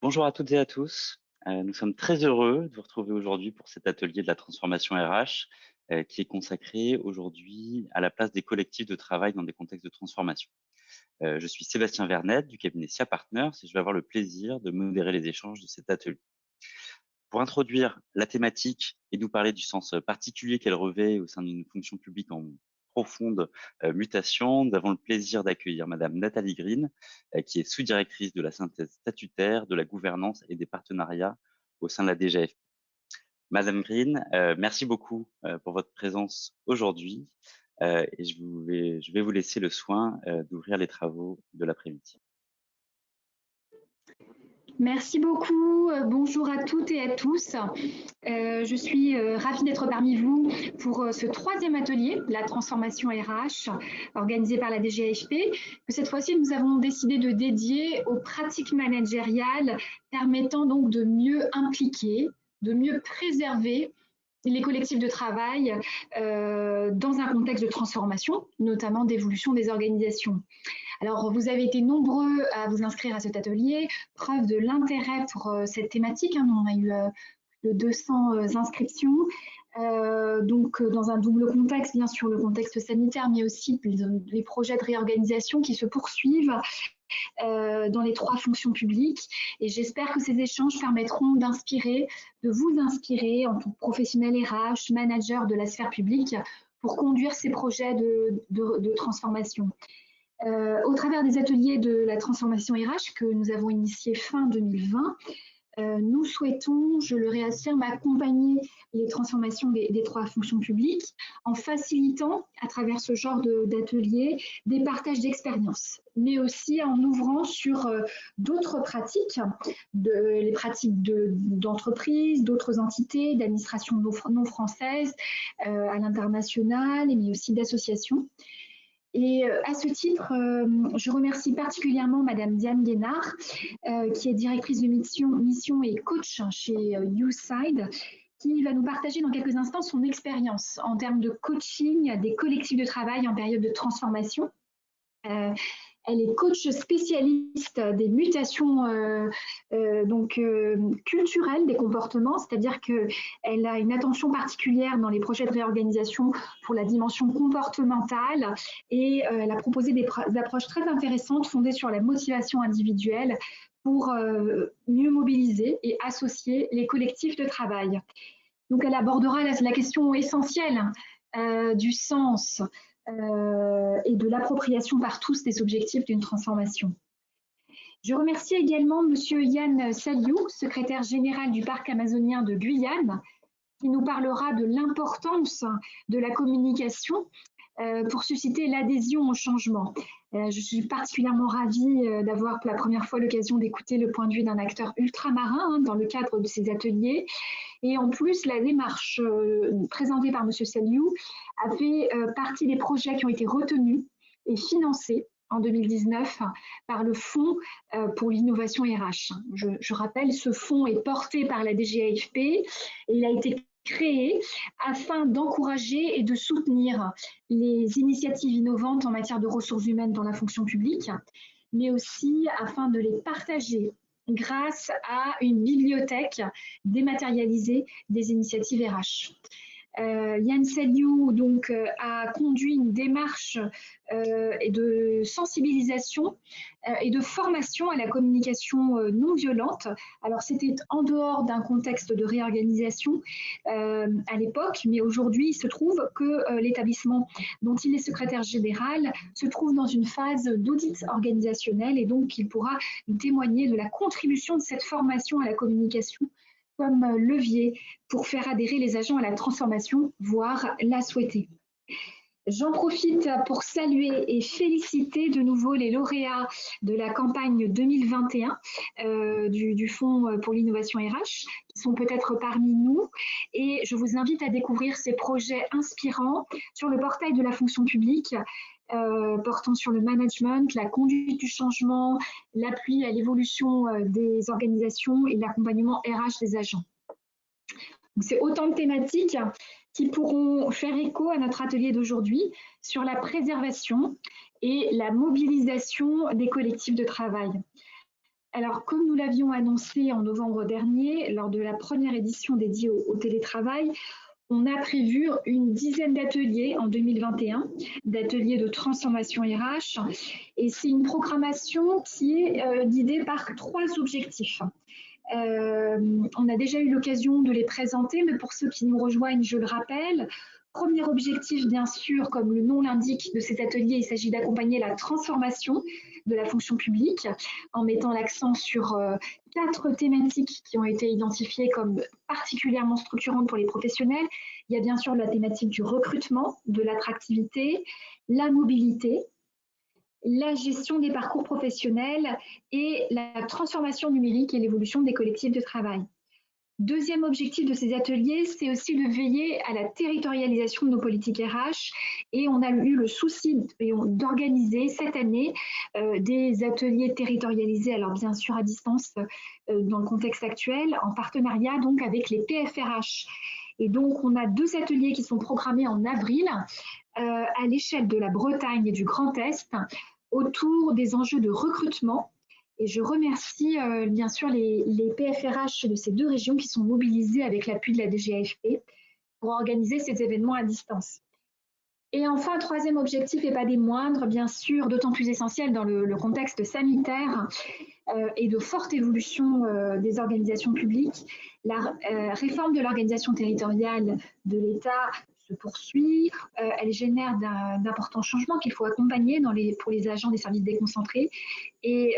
Bonjour à toutes et à tous. Nous sommes très heureux de vous retrouver aujourd'hui pour cet atelier de la transformation RH qui est consacré aujourd'hui à la place des collectifs de travail dans des contextes de transformation. Je suis Sébastien Vernet du cabinet SIA Partners et je vais avoir le plaisir de modérer les échanges de cet atelier. Pour introduire la thématique et nous parler du sens particulier qu'elle revêt au sein d'une fonction publique en profonde mutation, nous avons le plaisir d'accueillir Madame Nathalie Green, qui est sous-directrice de la synthèse statutaire, de la gouvernance et des partenariats au sein de la DGF. Madame Green, merci beaucoup pour votre présence aujourd'hui et je vais vous laisser le soin d'ouvrir les travaux de l'après-midi. Merci beaucoup. Bonjour à toutes et à tous. Je suis ravie d'être parmi vous pour ce troisième atelier, la transformation RH, organisé par la DGAFP, que cette fois-ci nous avons décidé de dédier aux pratiques managériales permettant donc de mieux impliquer, de mieux préserver les collectifs de travail dans un contexte de transformation, notamment d'évolution des organisations. Alors, vous avez été nombreux à vous inscrire à cet atelier, preuve de l'intérêt pour cette thématique. On a eu plus de 200 inscriptions. Donc, dans un double contexte, bien sûr, le contexte sanitaire, mais aussi les projets de réorganisation qui se poursuivent dans les trois fonctions publiques. Et j'espère que ces échanges permettront de vous inspirer en tant que professionnel RH, manager de la sphère publique, pour conduire ces projets de transformation. Au travers des ateliers de la transformation RH que nous avons initiés fin 2020, nous souhaitons, je le réaffirme, accompagner les transformations des trois fonctions publiques en facilitant, à travers ce genre d'ateliers, des partages d'expériences, mais aussi en ouvrant sur d'autres pratiques, les pratiques d'entreprise, d'autres entités, d'administrations non françaises, à l'international, mais aussi d'associations. Et à ce titre, je remercie particulièrement Madame Diane Guénard, qui est directrice de mission et coach chez YouSide, qui va nous partager dans quelques instants son expérience en termes de coaching des collectifs de travail en période de transformation. Elle est coach spécialiste des mutations culturelles des comportements, c'est-à-dire qu'elle a une attention particulière dans les projets de réorganisation pour la dimension comportementale et elle a proposé des approches très intéressantes fondées sur la motivation individuelle pour mieux mobiliser et associer les collectifs de travail. Donc elle abordera la question essentielle du sens et de l'appropriation par tous des objectifs d'une transformation. Je remercie également Monsieur Yann Saliou, secrétaire général du parc amazonien de Guyane, qui nous parlera de l'importance de la communication pour susciter l'adhésion au changement. Je suis particulièrement ravie d'avoir pour la première fois l'occasion d'écouter le point de vue d'un acteur ultramarin dans le cadre de ces ateliers. Et en plus, la démarche présentée par M. Saliou a fait partie des projets qui ont été retenus et financés en 2019 par le Fonds pour l'innovation RH. Je rappelle, ce fonds est porté par la DGAFP et il a été créé afin d'encourager et de soutenir les initiatives innovantes en matière de ressources humaines dans la fonction publique, mais aussi afin de les partager grâce à une bibliothèque dématérialisée des initiatives RH. Yann Saliou a conduit une démarche de sensibilisation et de formation à la communication non violente. Alors c'était en dehors d'un contexte de réorganisation à l'époque, mais aujourd'hui il se trouve que l'établissement dont il est secrétaire général se trouve dans une phase d'audit organisationnel et donc il pourra nous témoigner de la contribution de cette formation à la communication comme levier pour faire adhérer les agents à la transformation, voire la souhaiter. J'en profite pour saluer et féliciter de nouveau les lauréats de la campagne 2021 du Fonds pour l'innovation RH, qui sont peut-être parmi nous. Et je vous invite à découvrir ces projets inspirants sur le portail de la fonction publique, portant sur le management, la conduite du changement, l'appui à l'évolution des organisations et l'accompagnement RH des agents. C'est autant de thématiques qui pourront faire écho à notre atelier d'aujourd'hui sur la préservation et la mobilisation des collectifs de travail. Alors, comme nous l'avions annoncé en novembre dernier, lors de la première édition dédiée au télétravail, on a prévu une dizaine d'ateliers en 2021, d'ateliers de transformation RH. Et c'est une programmation qui est guidée par 3 objectifs. On a déjà eu l'occasion de les présenter, mais pour ceux qui nous rejoignent, je le rappelle. Premier objectif, bien sûr, comme le nom l'indique de cet atelier, il s'agit d'accompagner la transformation de la fonction publique en mettant l'accent sur 4 thématiques qui ont été identifiées comme particulièrement structurantes pour les professionnels. Il y a bien sûr la thématique du recrutement, de l'attractivité, la mobilité, la gestion des parcours professionnels et la transformation numérique et l'évolution des collectifs de travail. Deuxième objectif de ces ateliers, c'est aussi de veiller à la territorialisation de nos politiques RH et on a eu le souci d'organiser cette année des ateliers territorialisés, alors bien sûr à distance dans le contexte actuel, en partenariat donc avec les PFRH. Et donc on a 2 ateliers qui sont programmés en avril à l'échelle de la Bretagne et du Grand Est autour des enjeux de recrutement. Et je remercie bien sûr les PFRH de ces 2 régions qui sont mobilisés avec l'appui de la DGAFP pour organiser ces événements à distance. Et enfin, 3e objectif, et pas des moindres, bien sûr, d'autant plus essentiel dans le contexte sanitaire et de forte évolution des organisations publiques, la réforme de l'organisation territoriale de l'État se poursuit, elle génère d'importants changements qu'il faut accompagner pour les agents des services déconcentrés. Et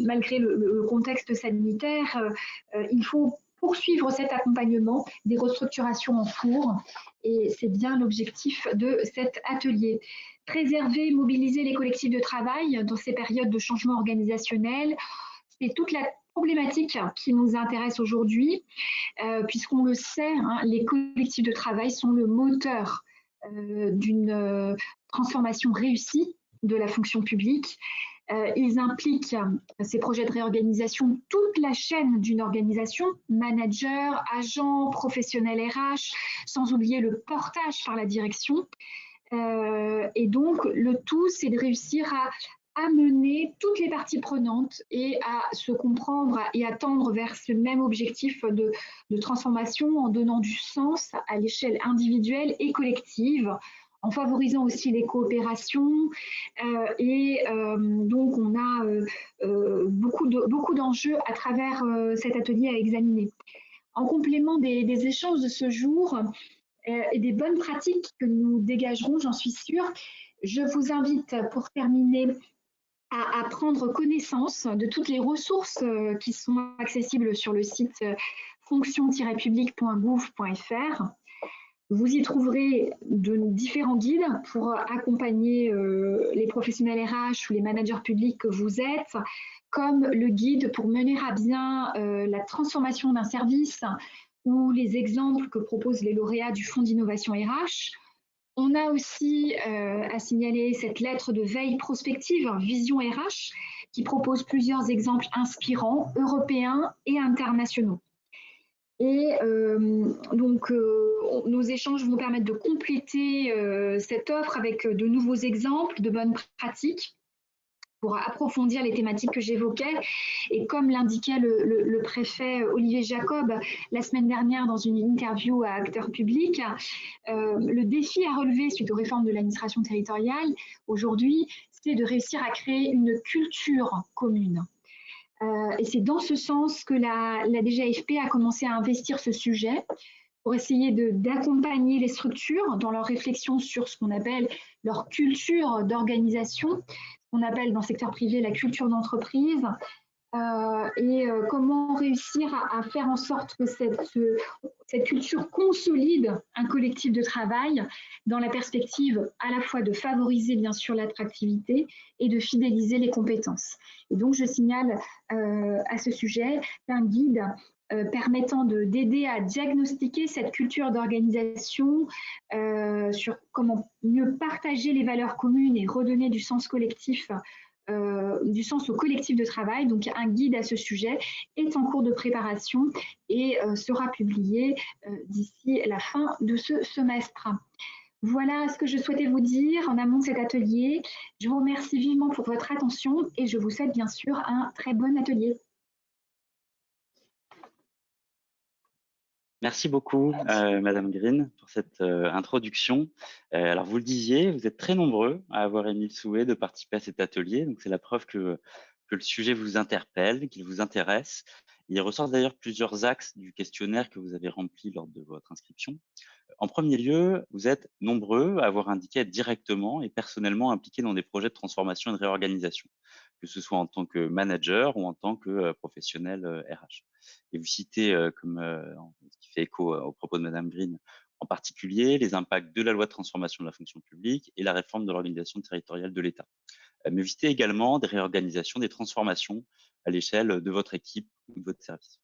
malgré le contexte sanitaire, il faut poursuivre cet accompagnement des restructurations en cours. Et c'est bien l'objectif de cet atelier. Préserver, mobiliser les collectifs de travail dans ces périodes de changement organisationnel, c'est toute la problématique qui nous intéresse aujourd'hui, puisqu'on le sait, hein, les collectifs de travail sont le moteur d'une transformation réussie de la fonction publique. Ils impliquent, ces projets de réorganisation, toute la chaîne d'une organisation, managers, agents, professionnels RH, sans oublier le portage par la direction. Et donc, le tout, c'est de réussir à amener toutes les parties prenantes et à se comprendre et à tendre vers ce même objectif de transformation en donnant du sens à l'échelle individuelle et collective, en favorisant aussi les coopérations. Donc, on a beaucoup d'enjeux à travers cet atelier à examiner. En complément des échanges de ce jour et des bonnes pratiques que nous dégagerons, j'en suis sûre, je vous invite pour terminer à prendre connaissance de toutes les ressources qui sont accessibles sur le site fonction-public.gouv.fr. Vous y trouverez de différents guides pour accompagner les professionnels RH ou les managers publics que vous êtes, comme le guide pour mener à bien la transformation d'un service ou les exemples que proposent les lauréats du Fonds d'innovation RH. On a aussi à signaler cette lettre de veille prospective, Vision RH, qui propose plusieurs exemples inspirants, européens et internationaux. Et nos échanges vont permettre de compléter cette offre avec de nouveaux exemples, de bonnes pratiques pour approfondir les thématiques que j'évoquais. Et comme l'indiquait le préfet Olivier Jacob la semaine dernière dans une interview à Acteurs Publics, le défi à relever suite aux réformes de l'administration territoriale aujourd'hui, c'est de réussir à créer une culture commune. Et c'est dans ce sens que la DGAFP a commencé à investir ce sujet pour essayer d'accompagner les structures dans leur réflexion sur ce qu'on appelle leur culture d'organisation, qu'on appelle dans le secteur privé la culture d'entreprise, et comment réussir à faire en sorte que cette culture consolide un collectif de travail dans la perspective à la fois de favoriser bien sûr l'attractivité et de fidéliser les compétences. Et donc je signale à ce sujet un guide permettant d'aider à diagnostiquer cette culture d'organisation sur comment mieux partager les valeurs communes et redonner du sens collectif, du sens au collectif de travail. Donc un guide à ce sujet est en cours de préparation et sera publié d'ici la fin de ce semestre. Voilà ce que je souhaitais vous dire en amont de cet atelier. Je vous remercie vivement pour votre attention et je vous souhaite bien sûr un très bon atelier. Merci beaucoup, Madame Green, pour cette introduction. Alors, vous le disiez, vous êtes très nombreux à avoir émis le souhait de participer à cet atelier. Donc, c'est la preuve que le sujet vous interpelle, qu'il vous intéresse. Il ressort d'ailleurs plusieurs axes du questionnaire que vous avez rempli lors de votre inscription. En premier lieu, vous êtes nombreux à avoir indiqué être directement et personnellement impliqués dans des projets de transformation et de réorganisation, que ce soit en tant que manager ou en tant que professionnel RH. Et vous citez, ce qui fait écho aux propos de Madame Green, en particulier les impacts de la loi de transformation de la fonction publique et la réforme de l'organisation territoriale de l'État. Mais vous citez également des réorganisations, des transformations à l'échelle de votre équipe ou de votre service.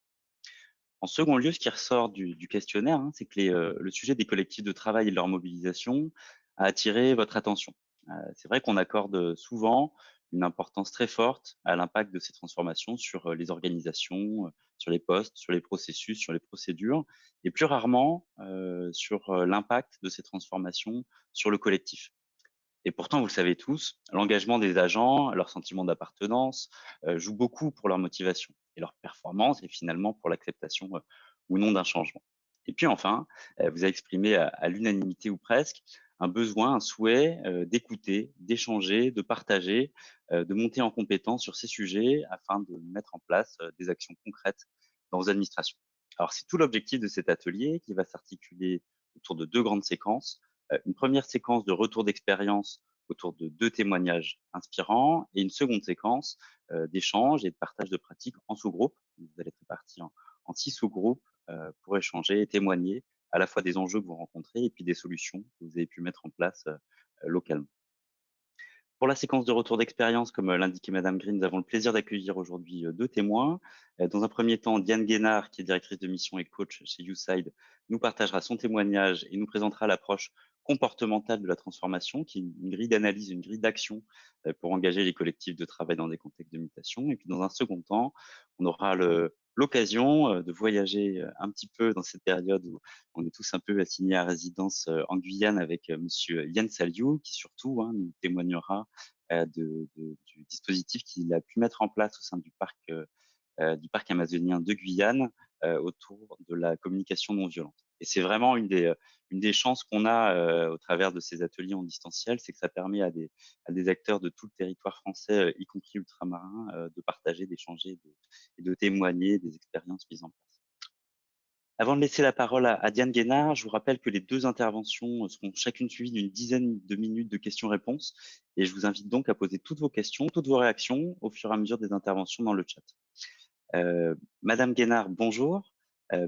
En second lieu, ce qui ressort du questionnaire, hein, c'est que le sujet des collectifs de travail et de leur mobilisation a attiré votre attention. C'est vrai qu'on accorde souvent une importance très forte à l'impact de ces transformations sur les organisations, sur les postes, sur les processus, sur les procédures, et plus rarement sur l'impact de ces transformations sur le collectif. Et pourtant, vous le savez tous, l'engagement des agents, leur sentiment d'appartenance, joue beaucoup pour leur motivation et leur performance et finalement pour l'acceptation, ou non d'un changement. Et puis enfin, vous avez exprimé à l'unanimité ou presque un besoin, un souhait, d'écouter, d'échanger, de partager, de monter en compétence sur ces sujets afin de mettre en place, des actions concrètes dans vos administrations. Alors c'est tout l'objectif de cet atelier qui va s'articuler autour de 2 grandes séquences. Une première séquence de retour d'expérience autour de 2 témoignages inspirants et une seconde séquence d'échange et de partage de pratiques en sous-groupe. Vous allez être répartis en 6 sous-groupes pour échanger et témoigner à la fois des enjeux que vous rencontrez et puis des solutions que vous avez pu mettre en place localement. Pour la séquence de retour d'expérience, comme l'indiquait Madame Green, nous avons le plaisir d'accueillir aujourd'hui 2 témoins. Dans un premier temps, Diane Guénard, qui est directrice de mission et coach chez YouSide, nous partagera son témoignage et nous présentera l'approche comportementale de la transformation, qui est une grille d'analyse, une grille d'action pour engager les collectifs de travail dans des contextes de mutation. Et puis dans un second temps, on aura l'occasion de voyager un petit peu dans cette période où on est tous un peu assignés à résidence en Guyane avec Monsieur Yann Saliou, qui surtout nous témoignera du dispositif qu'il a pu mettre en place au sein du parc amazonien de Guyane autour de la communication non violente. Et c'est vraiment une des chances qu'on a au travers de ces ateliers en distanciel, c'est que ça permet à des acteurs de tout le territoire français, y compris ultramarins, de partager, d'échanger et de témoigner des expériences mises en place. Avant de laisser la parole à Diane Guénard, je vous rappelle que les 2 interventions seront chacune suivies d'une dizaine de minutes de questions-réponses et je vous invite donc à poser toutes vos questions, toutes vos réactions au fur et à mesure des interventions dans le chat. Madame Guénard, bonjour.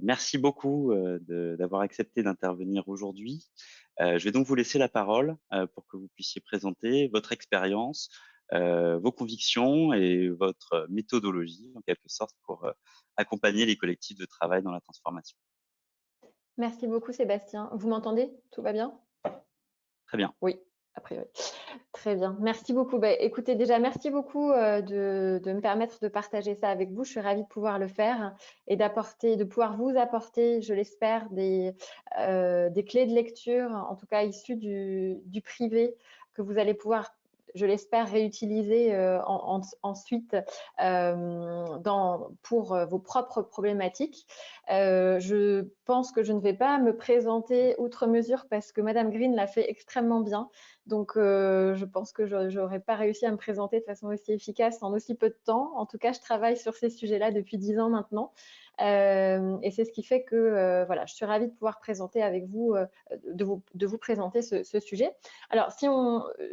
Merci beaucoup d'avoir accepté d'intervenir aujourd'hui. Je vais donc vous laisser la parole pour que vous puissiez présenter votre expérience, vos convictions et votre méthodologie, en quelque sorte, pour accompagner les collectifs de travail dans la transformation. Merci beaucoup Sébastien. Vous m'entendez? Tout va bien? Très bien. Oui, a priori. Très bien. Merci beaucoup. Bah, écoutez, déjà, merci beaucoup de me permettre de partager ça avec vous. Je suis ravie de pouvoir le faire et de pouvoir vous apporter, je l'espère, des clés de lecture, en tout cas issues du privé, que vous allez pouvoir, je l'espère, réutiliser ensuite pour vos propres problématiques. Je pense que je ne vais pas me présenter outre mesure parce que Madame Green l'a fait extrêmement bien. Donc, je pense que je n'aurais pas réussi à me présenter de façon aussi efficace en aussi peu de temps. En tout cas, je travaille sur ces sujets-là depuis 10 ans maintenant. Et c'est ce qui fait que voilà, je suis ravie de pouvoir présenter avec vous, de vous présenter ce sujet. Alors,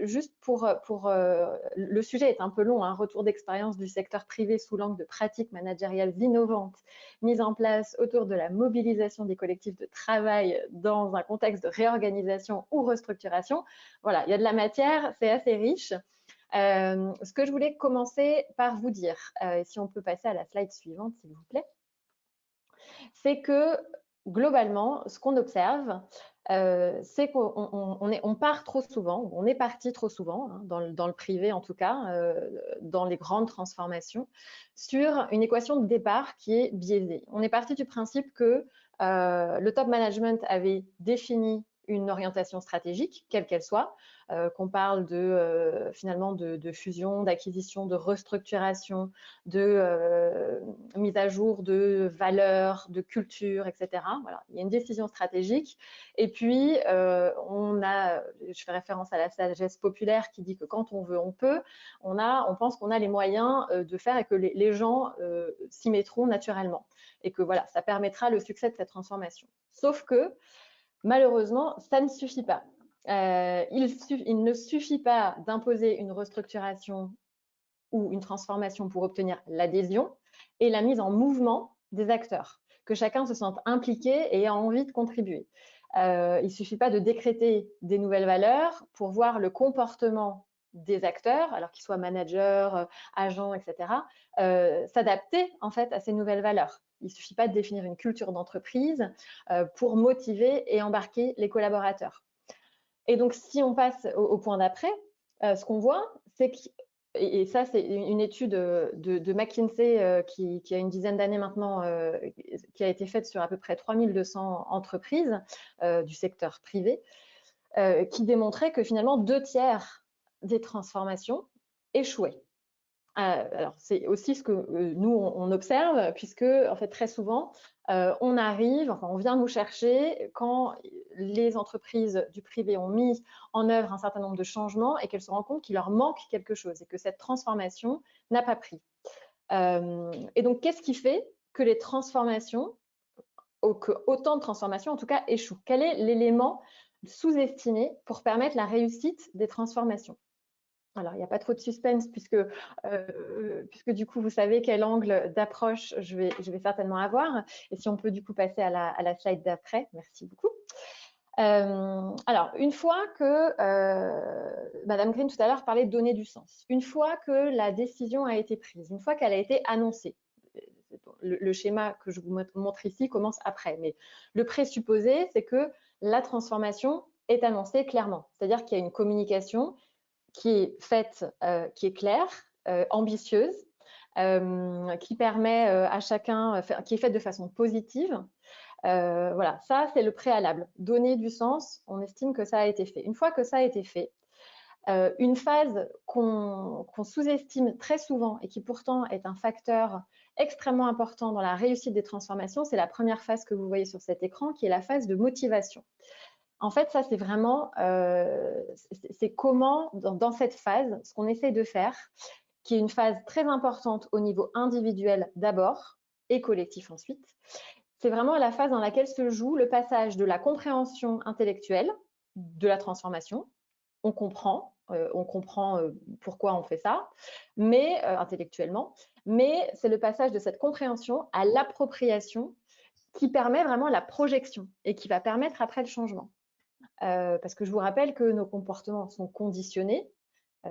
juste pour le sujet est un peu long, hein, retour d'expérience du secteur privé sous l'angle de pratiques managériales innovantes mises en place autour de la mobilisation des collectifs de travail dans un contexte de réorganisation ou restructuration. Voilà, il y a de la matière, c'est assez riche. Ce que je voulais commencer par vous dire, si on peut passer à la slide suivante, s'il vous plaît, c'est que globalement, ce qu'on observe, c'est qu'on part trop souvent, on est parti trop souvent, hein, dans le privé en tout cas, dans les grandes transformations, sur une équation de départ qui est biaisée. On est parti du principe que le top management avait défini une orientation stratégique, quelle qu'elle soit, qu'on parle finalement de fusion, d'acquisition, de restructuration, de mise à jour de valeurs, de culture, etc. Voilà, il y a une décision stratégique. Et puis, je fais référence à la sagesse populaire qui dit que quand on veut, on peut. On pense qu'on a les moyens de faire et que les gens s'y mettront naturellement. Et que voilà, ça permettra le succès de cette transformation. Sauf que, malheureusement, ça ne suffit pas. Il ne suffit pas d'imposer une restructuration ou une transformation pour obtenir l'adhésion et la mise en mouvement des acteurs, que chacun se sente impliqué et ait envie de contribuer. Il ne suffit pas de décréter des nouvelles valeurs pour voir le comportement des acteurs, alors qu'ils soient managers, agents, etc., s'adapter en fait à ces nouvelles valeurs. Il ne suffit pas de définir une culture d'entreprise pour motiver et embarquer les collaborateurs. Et donc, si on passe au point d'après, ce qu'on voit, c'est que, et ça, c'est une étude de McKinsey qui a une dizaine d'années maintenant, qui a été faite sur à peu près 3200 entreprises du secteur privé, qui démontrait que finalement 2/3 des transformations échouaient. Alors, c'est aussi ce que nous, on observe, puisque en fait, très souvent, on vient nous chercher quand les entreprises du privé ont mis en œuvre un certain nombre de changements et qu'elles se rendent compte qu'il leur manque quelque chose et que cette transformation n'a pas pris. Et donc, qu'est-ce qui fait que les transformations, que autant de transformations en tout cas échouent? Quel est l'élément sous-estimé pour permettre la réussite des transformations? Alors, il n'y a pas trop de suspense puisque du coup, vous savez quel angle d'approche je vais certainement avoir. Et si on peut du coup passer à la slide d'après, merci beaucoup. Alors, une fois que Madame Green tout à l'heure parlait de donner du sens, une fois que la décision a été prise, une fois qu'elle a été annoncée, le schéma que je vous montre ici commence après, mais le présupposé, c'est que la transformation est annoncée clairement, c'est-à-dire qu'il y a une communication qui est faite, qui est claire, ambitieuse, qui permet à chacun, qui est faite de façon positive. Voilà, ça c'est le préalable. Donner du sens, on estime que ça a été fait. Une fois que ça a été fait, une phase qu'on sous-estime très souvent et qui pourtant est un facteur extrêmement important dans la réussite des transformations, c'est la première phase que vous voyez sur cet écran, qui est la phase de motivation. En fait, ça, c'est vraiment, c'est comment, dans cette phase, ce qu'on essaie de faire, qui est une phase très importante au niveau individuel d'abord et collectif ensuite, c'est vraiment la phase dans laquelle se joue le passage de la compréhension intellectuelle de la transformation. On comprend pourquoi on fait ça, mais intellectuellement, mais c'est le passage de cette compréhension à l'appropriation qui permet vraiment la projection et qui va permettre après le changement. Parce que je vous rappelle que nos comportements sont conditionnés.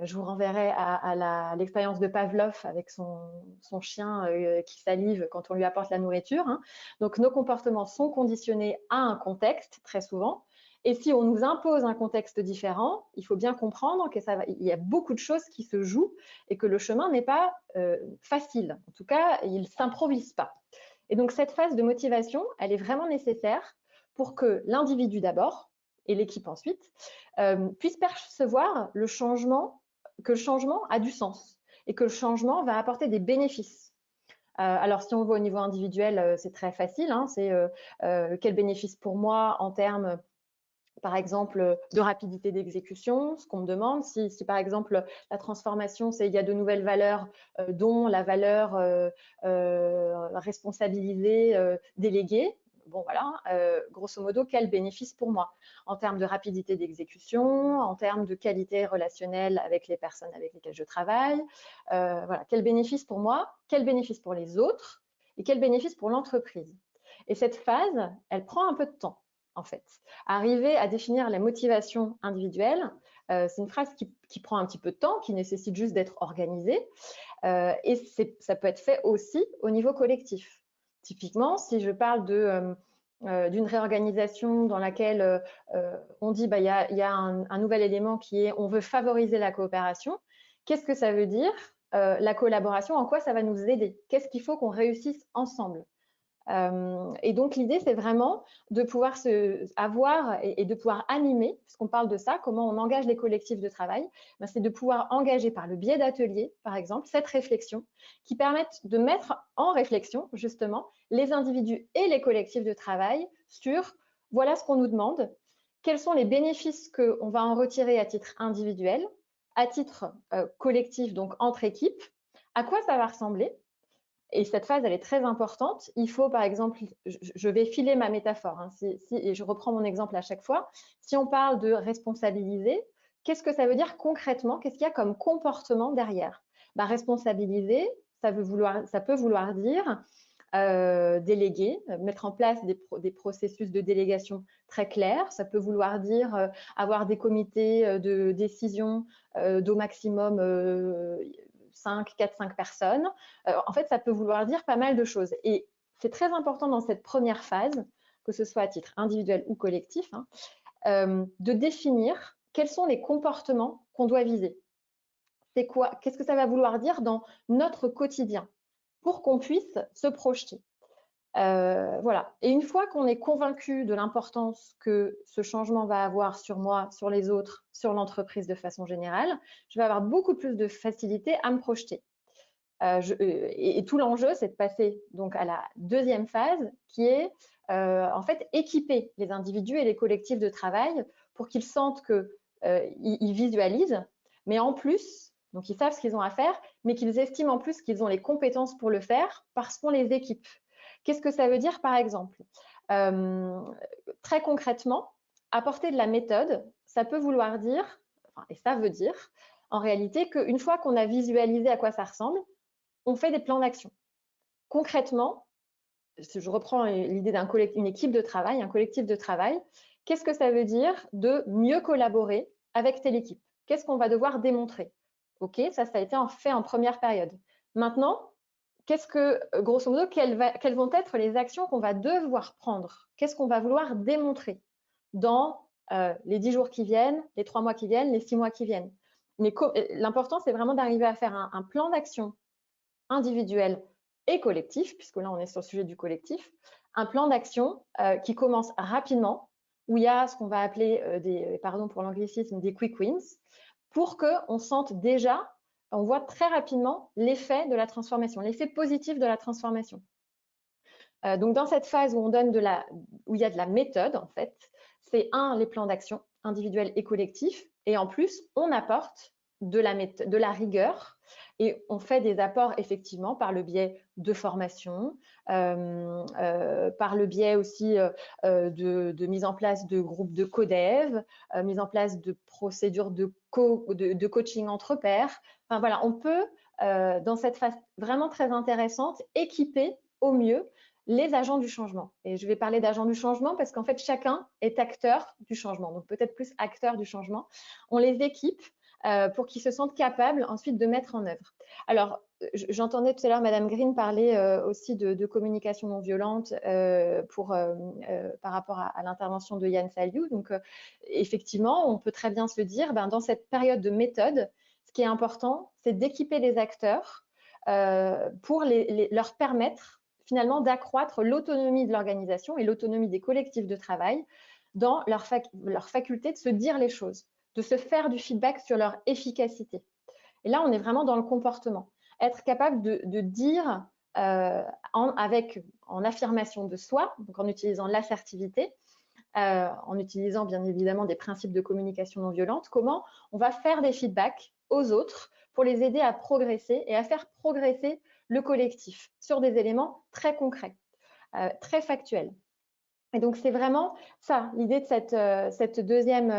Je vous renverrai à l'expérience de Pavlov avec son chien qui salive quand on lui apporte la nourriture. Hein. Donc, nos comportements sont conditionnés à un contexte, très souvent. Et si on nous impose un contexte différent, il faut bien comprendre qu'il y a beaucoup de choses qui se jouent et que le chemin n'est pas facile. En tout cas, il ne s'improvise pas. Et donc, cette phase de motivation, elle est vraiment nécessaire pour que l'individu d'abord, et l'équipe ensuite, puisse percevoir que le changement a du sens et que le changement va apporter des bénéfices. Alors, si on voit au niveau individuel, c'est très facile. Hein, c'est quel bénéfice pour moi en termes, par exemple, de rapidité d'exécution, ce qu'on me demande. Si par exemple, la transformation, c'est il y a de nouvelles valeurs, dont la valeur responsabilisée, déléguée. Bon, voilà, grosso modo, quel bénéfice pour moi en termes de rapidité d'exécution, en termes de qualité relationnelle avec les personnes avec lesquelles je travaille. Voilà, quel bénéfice pour moi, quel bénéfice pour les autres et quel bénéfice pour l'entreprise. Et cette phase, elle prend un peu de temps, en fait. Arriver à définir la motivation individuelle, c'est une phrase qui prend un petit peu de temps, qui nécessite juste d'être organisée. Et ça peut être fait aussi au niveau collectif. Typiquement, si je parle d'une réorganisation dans laquelle on dit il y a un nouvel élément qui est on veut favoriser la coopération, qu'est-ce que ça veut dire la collaboration, en quoi ça va nous aider? Qu'est-ce qu'il faut qu'on réussisse ensemble? Et donc, l'idée, c'est vraiment de pouvoir avoir et de pouvoir animer, puisqu'on parle de ça, comment on engage les collectifs de travail, ben, c'est de pouvoir engager par le biais d'ateliers, par exemple, cette réflexion qui permettent de mettre en réflexion, justement, les individus et les collectifs de travail sur voilà ce qu'on nous demande, quels sont les bénéfices qu'on va en retirer à titre individuel, à titre collectif, donc entre équipes, à quoi ça va ressembler. Et cette phase, elle est très importante. Il faut, par exemple, je vais filer ma métaphore, hein, et je reprends mon exemple à chaque fois. Si on parle de responsabiliser, qu'est-ce que ça veut dire concrètement? Qu'est-ce qu'il y a comme comportement derrière? Ben, responsabiliser, ça peut vouloir dire déléguer, mettre en place des processus de délégation très clairs. Ça peut vouloir dire avoir des comités de décision d'au maximum 4-5 personnes. En fait, ça peut vouloir dire pas mal de choses. Et c'est très important dans cette première phase, que ce soit à titre individuel ou collectif, hein, de définir quels sont les comportements qu'on doit viser. C'est quoi? Qu'est-ce que ça va vouloir dire dans notre quotidien pour qu'on puisse se projeter? Voilà. Et une fois qu'on est convaincu de l'importance que ce changement va avoir sur moi, sur les autres, sur l'entreprise de façon générale, je vais avoir beaucoup plus de facilité à me projeter. Et tout l'enjeu, c'est de passer donc à la deuxième phase qui est en fait équiper les individus et les collectifs de travail pour qu'ils sentent qu'ils visualisent, mais en plus, donc ils savent ce qu'ils ont à faire, mais qu'ils estiment en plus qu'ils ont les compétences pour le faire parce qu'on les équipe. Qu'est-ce que ça veut dire, par exemple? Très concrètement, apporter de la méthode, ça peut vouloir dire, et ça veut dire, en réalité, qu'une fois qu'on a visualisé à quoi ça ressemble, on fait des plans d'action. Concrètement, je reprends l'idée d'une équipe de travail, un collectif de travail, qu'est-ce que ça veut dire de mieux collaborer avec telle équipe? Qu'est-ce qu'on va devoir démontrer? OK, ça a été fait en première période. Maintenant, grosso modo, quelles vont être les actions qu'on va devoir prendre? Qu'est-ce qu'on va vouloir démontrer dans les 10 jours qui viennent, les 3 mois qui viennent, les 6 mois qui viennent? Mais l'important, c'est vraiment d'arriver à faire un plan d'action individuel et collectif, puisque là, on est sur le sujet du collectif, un plan d'action qui commence rapidement, où il y a ce qu'on va appeler pardon pour l'anglicisme, des quick wins, pour qu'on sente déjà, on voit très rapidement l'effet de la transformation, l'effet positif de la transformation. Donc, dans cette phase où où il y a de la méthode, en fait, c'est les plans d'action individuels et collectifs, et en plus, on apporte de la rigueur et on fait des apports effectivement par le biais de formation, par le biais aussi de mise en place de groupes de codev, mise en place de procédures de coaching entre pairs. Enfin voilà, on peut dans cette phase vraiment très intéressante équiper au mieux les agents du changement. Et je vais parler d'agents du changement parce qu'en fait, chacun est acteur du changement, donc peut-être plus acteur du changement. On les équipe pour qu'ils se sentent capables ensuite de mettre en œuvre. Alors, j'entendais tout à l'heure Madame Green parler aussi de communication non violente par rapport à l'intervention de Yann Saliou. Donc, effectivement, on peut très bien se dire, dans cette période de méthode, ce qui est important, c'est d'équiper les acteurs pour leur permettre finalement d'accroître l'autonomie de l'organisation et l'autonomie des collectifs de travail dans leur faculté de se dire les choses, de se faire du feedback sur leur efficacité. Et là, on est vraiment dans le comportement. Être capable de dire en affirmation de soi, donc en utilisant l'assertivité, en utilisant bien évidemment des principes de communication non violente, comment on va faire des feedbacks aux autres pour les aider à progresser et à faire progresser le collectif sur des éléments très concrets, très factuels. Et donc, c'est vraiment ça, l'idée de cette deuxième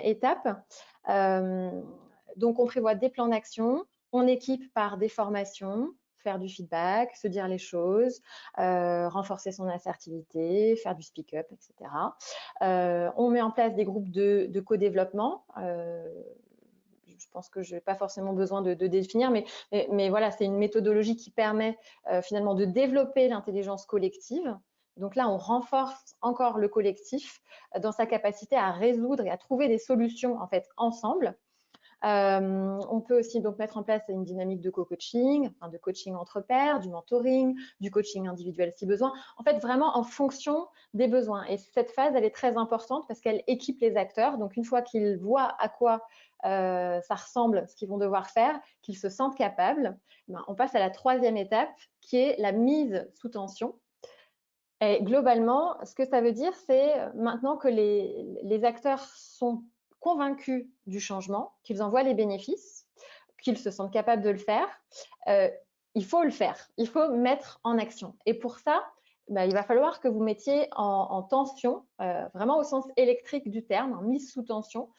étape. Donc, on prévoit des plans d'action, on équipe par des formations, faire du feedback, se dire les choses, renforcer son assertivité, faire du speak-up, etc. On met en place des groupes de co-développement. Je pense que je n'ai pas forcément besoin de définir, mais voilà, c'est une méthodologie qui permet finalement de développer l'intelligence collective. Donc là, on renforce encore le collectif dans sa capacité à résoudre et à trouver des solutions en fait ensemble. On peut aussi donc mettre en place une dynamique de co-coaching, enfin de coaching entre pairs, du mentoring, du coaching individuel si besoin. En fait, vraiment en fonction des besoins. Et cette phase, elle est très importante parce qu'elle équipe les acteurs. Donc, une fois qu'ils voient à quoi ça ressemble, ce qu'ils vont devoir faire, qu'ils se sentent capables, ben, on passe à la troisième étape qui est la mise sous tension. Et globalement, ce que ça veut dire, c'est maintenant que les acteurs sont convaincus du changement, qu'ils en voient les bénéfices, qu'ils se sentent capables de le faire, il faut le faire, il faut mettre en action. Et pour ça, bah, il va falloir que vous mettiez en tension, vraiment au sens électrique du terme, en mise sous tension,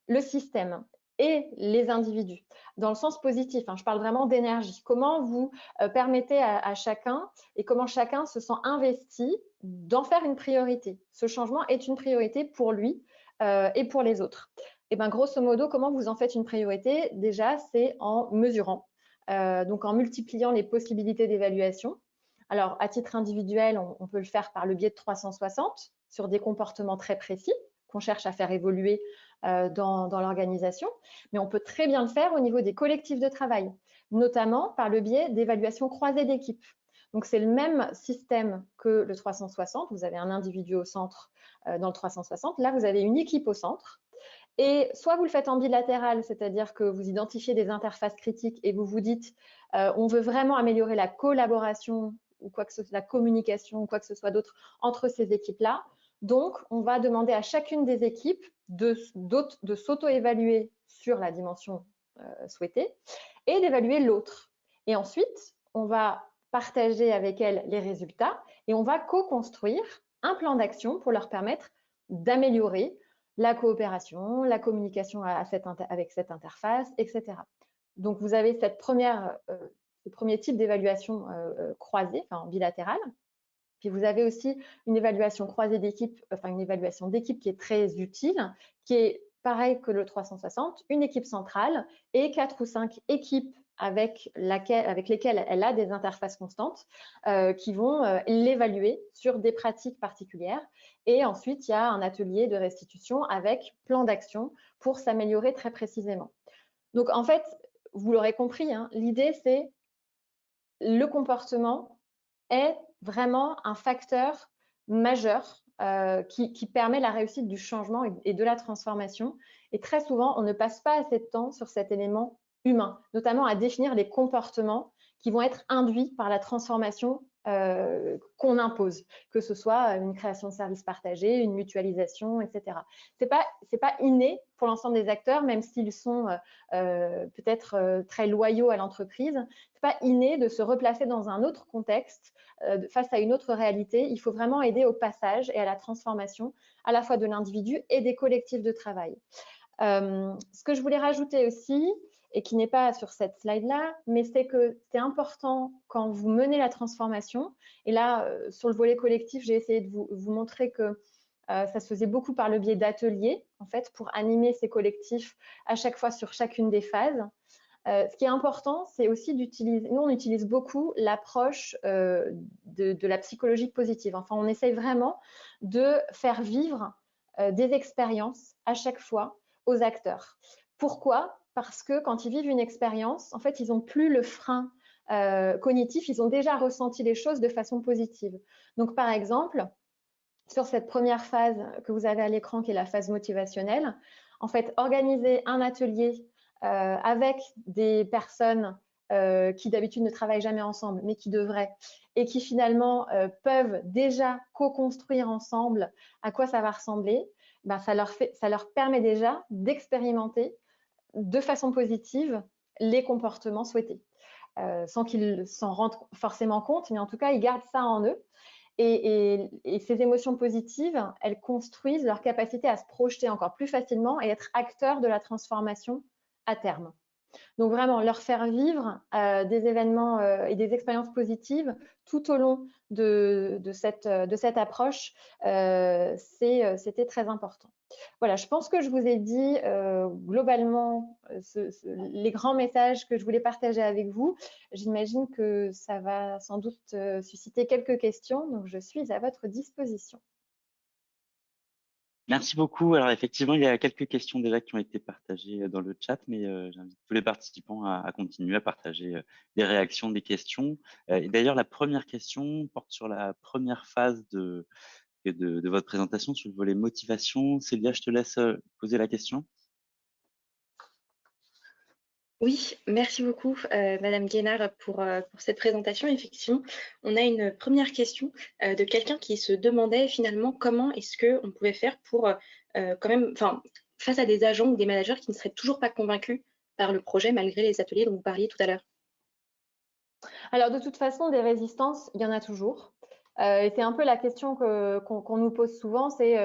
le système et les individus, dans le sens positif. Je parle vraiment d'énergie. Comment vous permettez à chacun et comment chacun se sent investi d'en faire une priorité. Ce changement est une priorité pour lui et pour les autres. Et ben, grosso modo, comment vous en faites une priorité? Déjà, c'est en mesurant, donc en multipliant les possibilités d'évaluation. Alors, à titre individuel, on peut le faire par le biais de 360 sur des comportements très précis qu'on cherche à faire évoluer dans l'organisation, mais on peut très bien le faire au niveau des collectifs de travail, notamment par le biais d'évaluations croisées d'équipes. Donc, c'est le même système que le 360. Vous avez un individu au centre dans le 360. Là, vous avez une équipe au centre. Et soit vous le faites en bilatéral, c'est-à-dire que vous identifiez des interfaces critiques et vous vous dites on veut vraiment améliorer la collaboration ou quoi que ce soit, la communication ou quoi que ce soit d'autre entre ces équipes-là. Donc, on va demander à chacune des équipes de s'auto-évaluer sur la dimension souhaitée et d'évaluer l'autre. Et ensuite, on va partager avec elles les résultats et on va co-construire un plan d'action pour leur permettre d'améliorer la coopération, la communication avec cette interface, etc. Donc, vous avez ce premier type d'évaluation croisée, enfin bilatérale. Puis vous avez aussi une évaluation croisée d'équipe, enfin une évaluation d'équipe qui est très utile, qui est pareil que le 360, une équipe centrale et 4 ou 5 équipes avec lesquelles elle a des interfaces constantes qui vont l'évaluer sur des pratiques particulières. Et ensuite, il y a un atelier de restitution avec plan d'action pour s'améliorer très précisément. Donc, en fait, vous l'aurez compris, l'idée, c'est le comportement est vraiment un facteur majeur qui permet la réussite du changement et de la transformation. Et très souvent, on ne passe pas assez de temps sur cet élément humain, notamment à définir les comportements qui vont être induits par la transformation qu'on impose, que ce soit une création de services partagés, une mutualisation, etc. C'est pas inné pour l'ensemble des acteurs, même s'ils sont peut-être très loyaux à l'entreprise. C'est pas inné de se replacer dans un autre contexte, face à une autre réalité. Il faut vraiment aider au passage et à la transformation à la fois de l'individu et des collectifs de travail. Ce que je voulais rajouter aussi, et qui n'est pas sur cette slide-là, mais c'est que c'est important quand vous menez la transformation. Et là, sur le volet collectif, j'ai essayé de vous montrer que ça se faisait beaucoup par le biais d'ateliers, en fait, pour animer ces collectifs à chaque fois sur chacune des phases. Ce qui est important, c'est aussi d'utiliser, nous on utilise beaucoup l'approche de la psychologie positive. Enfin, on essaye vraiment de faire vivre des expériences à chaque fois aux acteurs. Pourquoi? Parce que quand ils vivent une expérience, en fait, ils n'ont plus le frein cognitif, ils ont déjà ressenti les choses de façon positive. Donc, par exemple, sur cette première phase que vous avez à l'écran, qui est la phase motivationnelle, en fait, organiser un atelier avec des personnes qui d'habitude ne travaillent jamais ensemble, mais qui devraient, et qui finalement peuvent déjà co-construire ensemble à quoi ça va ressembler, ben, ça leur permet déjà d'expérimenter de façon positive les comportements souhaités, sans qu'ils s'en rendent forcément compte, mais en tout cas, ils gardent ça en eux. Et ces émotions positives, elles construisent leur capacité à se projeter encore plus facilement et être acteurs de la transformation à terme. Donc vraiment, leur faire vivre des événements et des expériences positives tout au long de cette approche, c'était très important. Voilà, je pense que je vous ai dit globalement les grands messages que je voulais partager avec vous. J'imagine que ça va sans doute susciter quelques questions, donc je suis à votre disposition. Merci beaucoup. Alors effectivement, il y a quelques questions déjà qui ont été partagées dans le chat, mais j'invite tous les participants à continuer à partager des réactions, des questions. Et d'ailleurs, la première question porte sur la première phase de votre présentation, sur le volet motivation. Célia, je te laisse poser la question. Oui, merci beaucoup, Madame Guénard, pour cette présentation. Effectivement, on a une première question de quelqu'un qui se demandait finalement comment est-ce qu'on pouvait faire pour quand même, enfin, face à des agents ou des managers qui ne seraient toujours pas convaincus par le projet malgré les ateliers dont vous parliez tout à l'heure. Alors, de toute façon, des résistances, il y en a toujours. Et c'est un peu la question qu'on nous pose souvent, c'est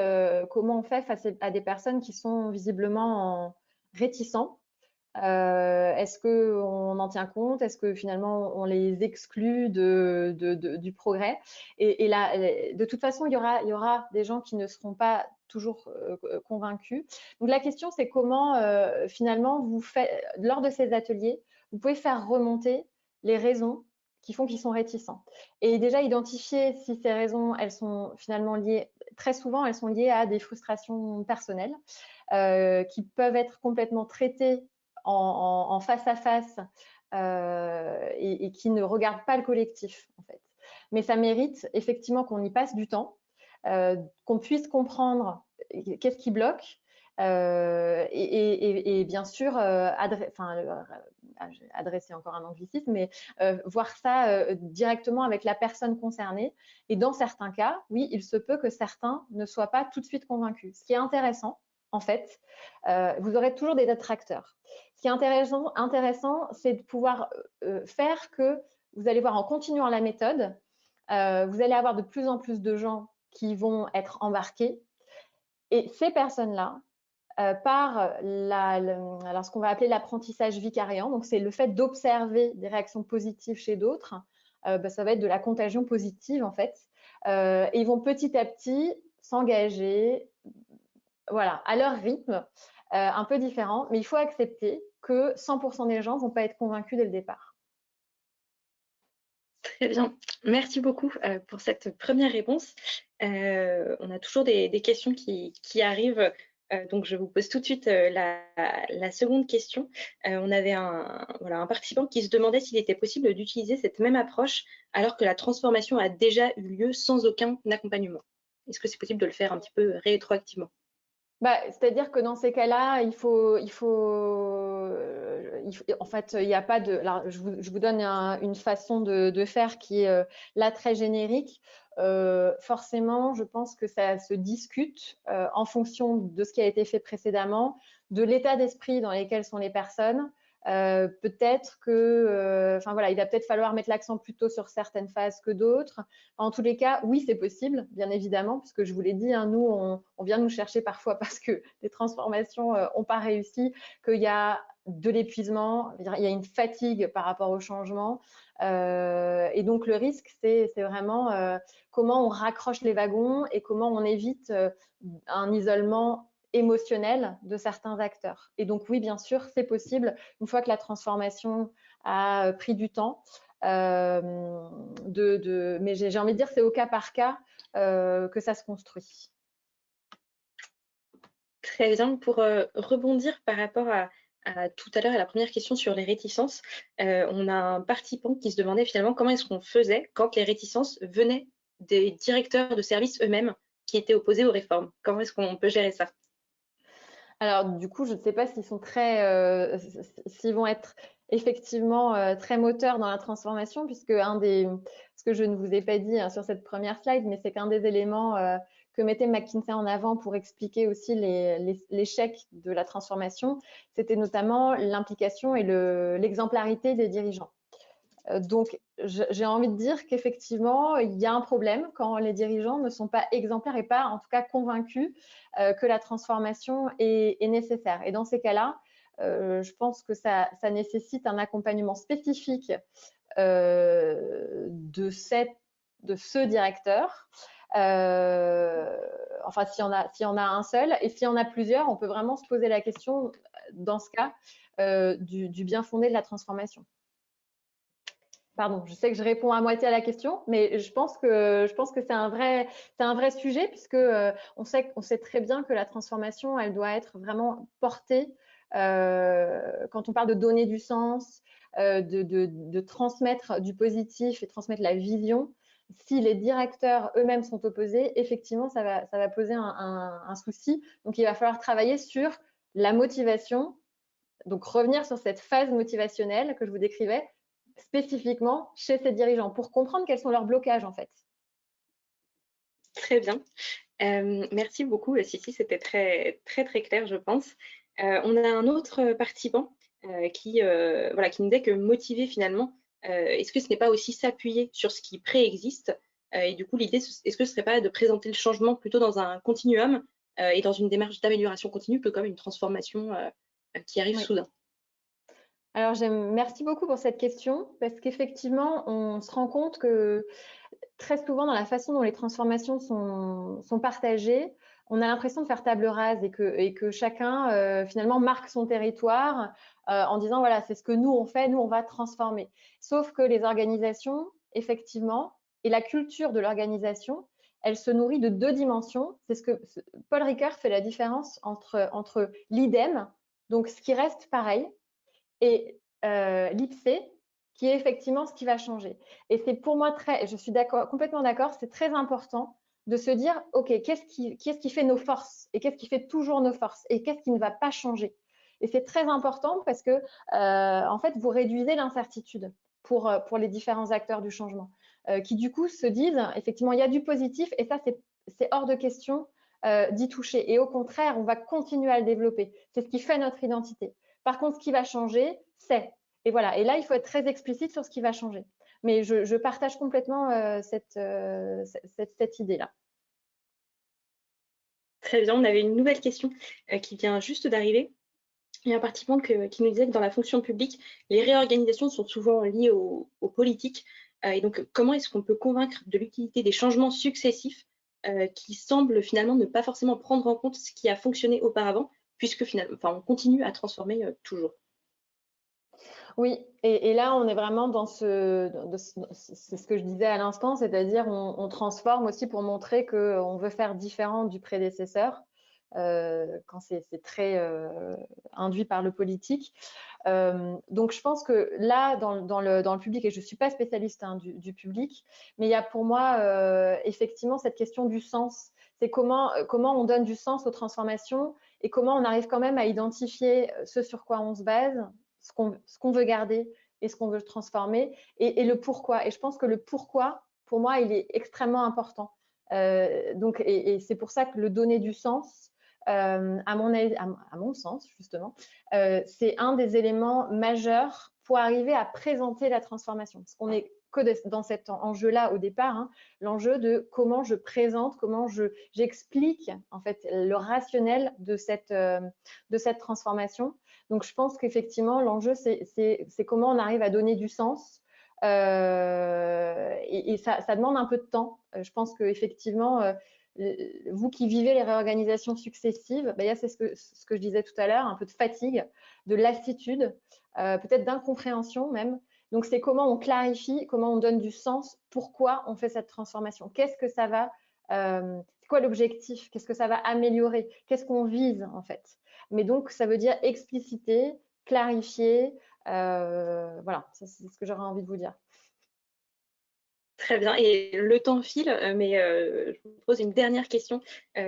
comment on fait face à des personnes qui sont visiblement réticents. Est-ce qu'on en tient compte? Est-ce que finalement on les exclut du progrès? Et là, de toute façon, il y aura des gens qui ne seront pas toujours convaincus. Donc la question, c'est comment finalement vous faites, lors de ces ateliers, vous pouvez faire remonter les raisons qui font qu'ils sont réticents. Et déjà identifier si ces raisons, elles sont finalement liées, très souvent, elles sont liées à des frustrations personnelles qui peuvent être complètement traitées en face à face et qui ne regardent pas le collectif en fait. Mais ça mérite effectivement qu'on y passe du temps, qu'on puisse comprendre qu'est-ce qui bloque et bien sûr adresser encore un anglicisme, mais voir ça directement avec la personne concernée. Et dans certains cas, oui, il se peut que certains ne soient pas tout de suite convaincus. Ce qui est intéressant, en fait, vous aurez toujours des détracteurs. Ce qui est intéressant, c'est de pouvoir faire que vous allez voir en continuant la méthode, vous allez avoir de plus en plus de gens qui vont être embarqués. Et ces personnes-là, par alors ce qu'on va appeler l'apprentissage vicariant, donc c'est le fait d'observer des réactions positives chez d'autres, ça va être de la contagion positive en fait. Et ils vont petit à petit s'engager, voilà, à leur rythme, un peu différent, mais il faut accepter que 100% des gens ne vont pas être convaincus dès le départ. Très bien, merci beaucoup pour cette première réponse. On a toujours des questions qui arrivent, donc je vous pose tout de suite la seconde question. On avait un participant qui se demandait s'il était possible d'utiliser cette même approche alors que la transformation a déjà eu lieu sans aucun accompagnement. Est-ce que c'est possible de le faire un petit peu rétroactivement? C'est-à-dire que dans ces cas-là, en fait, il n'y a pas de. Alors, je vous donne une façon de faire qui est là très générique. Forcément, je pense que ça se discute en fonction de ce qui a été fait précédemment, de l'état d'esprit dans lequel sont les personnes. Peut-être que, enfin voilà, il va peut-être falloir mettre l'accent plutôt sur certaines phases que d'autres. En tous les cas, oui, c'est possible, bien évidemment, puisque je vous l'ai dit, hein, nous, on vient nous chercher parfois parce que les transformations n'ont pas réussi, qu'il y a de l'épuisement, il y a une fatigue par rapport au changement. Et donc, le risque, c'est vraiment comment on raccroche les wagons et comment on évite un isolement émotionnel de certains acteurs. Et donc, oui, bien sûr, c'est possible, une fois que la transformation a pris du temps, mais j'ai envie de dire c'est au cas par cas que ça se construit. Très bien. Pour rebondir par rapport à tout à l'heure à la première question sur les réticences, on a un participant qui se demandait finalement comment est-ce qu'on faisait quand les réticences venaient des directeurs de services eux-mêmes qui étaient opposés aux réformes. Comment est-ce qu'on peut gérer ça? Alors du coup, je ne sais pas s'ils sont s'ils vont être effectivement très moteurs dans la transformation, puisque ce que je ne vous ai pas dit hein, sur cette première slide, mais c'est qu'un des éléments que mettait McKinsey en avant pour expliquer aussi l'échec de la transformation, c'était notamment l'implication et l'exemplarité des dirigeants. Donc, j'ai envie de dire qu'effectivement, il y a un problème quand les dirigeants ne sont pas exemplaires et pas, en tout cas, convaincus que la transformation est nécessaire. Et dans ces cas-là, je pense que ça nécessite un accompagnement spécifique de ce directeur. Enfin, s'il y en a un seul, et s'il y en a plusieurs, on peut vraiment se poser la question, dans ce cas, du bien fondé de la transformation. Pardon, je sais que je réponds à moitié à la question, mais je pense que c'est un vrai sujet, puisque on sait très bien que la transformation, elle doit être vraiment portée quand on parle de donner du sens, de transmettre du positif et transmettre la vision. Si les directeurs eux-mêmes sont opposés, effectivement, ça va poser un souci. Donc, il va falloir travailler sur la motivation, donc revenir sur cette phase motivationnelle que je vous décrivais, spécifiquement chez ces dirigeants, pour comprendre quels sont leurs blocages en fait. Très bien. Merci beaucoup, Sissi, c'était très, très, très clair, je pense. On a un autre participant qui nous dit que motiver finalement, est-ce que ce n'est pas aussi s'appuyer sur ce qui préexiste? Et du coup, l'idée, est-ce que ce ne serait pas de présenter le changement plutôt dans un continuum et dans une démarche d'amélioration continue que comme une transformation qui arrive soudain? Alors, merci beaucoup pour cette question, parce qu'effectivement, on se rend compte que très souvent, dans la façon dont les transformations sont partagées, on a l'impression de faire table rase et que chacun, finalement, marque son territoire en disant, voilà, c'est ce que nous, on fait, nous, on va transformer. Sauf que les organisations, effectivement, et la culture de l'organisation, elle se nourrit de deux dimensions. C'est ce que Paul Ricoeur fait la différence entre l'idem, donc ce qui reste pareil, et l'IPSE, qui est effectivement ce qui va changer. Et c'est pour moi je suis complètement d'accord, c'est très important de se dire, OK, qu'est-ce qui fait nos forces et qu'est-ce qui fait toujours nos forces et qu'est-ce qui ne va pas changer. Et c'est très important parce que, en fait, vous réduisez l'incertitude pour les différents acteurs du changement, qui du coup se disent, effectivement, il y a du positif et ça, c'est hors de question d'y toucher. Et au contraire, on va continuer à le développer. C'est ce qui fait notre identité. Par contre, ce qui va changer, c'est. Et voilà. Et là, il faut être très explicite sur ce qui va changer. Mais je partage complètement cette idée-là. Très bien, on avait une nouvelle question qui vient juste d'arriver. Il y a un participant qui nous disait que dans la fonction publique, les réorganisations sont souvent liées aux politiques. Et donc, comment est-ce qu'on peut convaincre de l'utilité des changements successifs qui semblent finalement ne pas forcément prendre en compte ce qui a fonctionné auparavant, puisque finalement, on continue à transformer toujours. Oui, et là, on est vraiment dans c'est ce que je disais à l'instant, c'est-à-dire on transforme aussi pour montrer qu'on veut faire différent du prédécesseur, quand c'est très induit par le politique. Donc, je pense que là, dans le public, et je ne suis pas spécialiste du public, mais il y a pour moi effectivement cette question du sens. C'est comment on donne du sens aux transformations et comment on arrive quand même à identifier ce sur quoi on se base, ce qu'on veut garder et ce qu'on veut transformer, et le pourquoi. Et je pense que le pourquoi, pour moi, il est extrêmement important. Donc, et c'est pour ça que le donner du sens, à mon sens, justement, c'est un des éléments majeurs pour arriver à présenter la transformation. Parce qu'on est que dans cet enjeu-là au départ, hein, l'enjeu de comment je présente, comment j'explique en fait le rationnel de cette transformation. Donc, je pense qu'effectivement, l'enjeu, c'est comment on arrive à donner du sens. Et ça demande un peu de temps. Je pense qu'effectivement, vous qui vivez les réorganisations successives, c'est ce que je disais tout à l'heure, un peu de fatigue, de lassitude, peut-être d'incompréhension même. Donc, c'est comment on clarifie, comment on donne du sens, pourquoi on fait cette transformation, qu'est-ce que ça va, c'est quoi l'objectif, qu'est-ce que ça va améliorer, qu'est-ce qu'on vise en fait. Mais donc, ça veut dire expliciter, clarifier, voilà, c'est ce que j'aurais envie de vous dire. Très bien, et le temps file, mais je vous pose une dernière question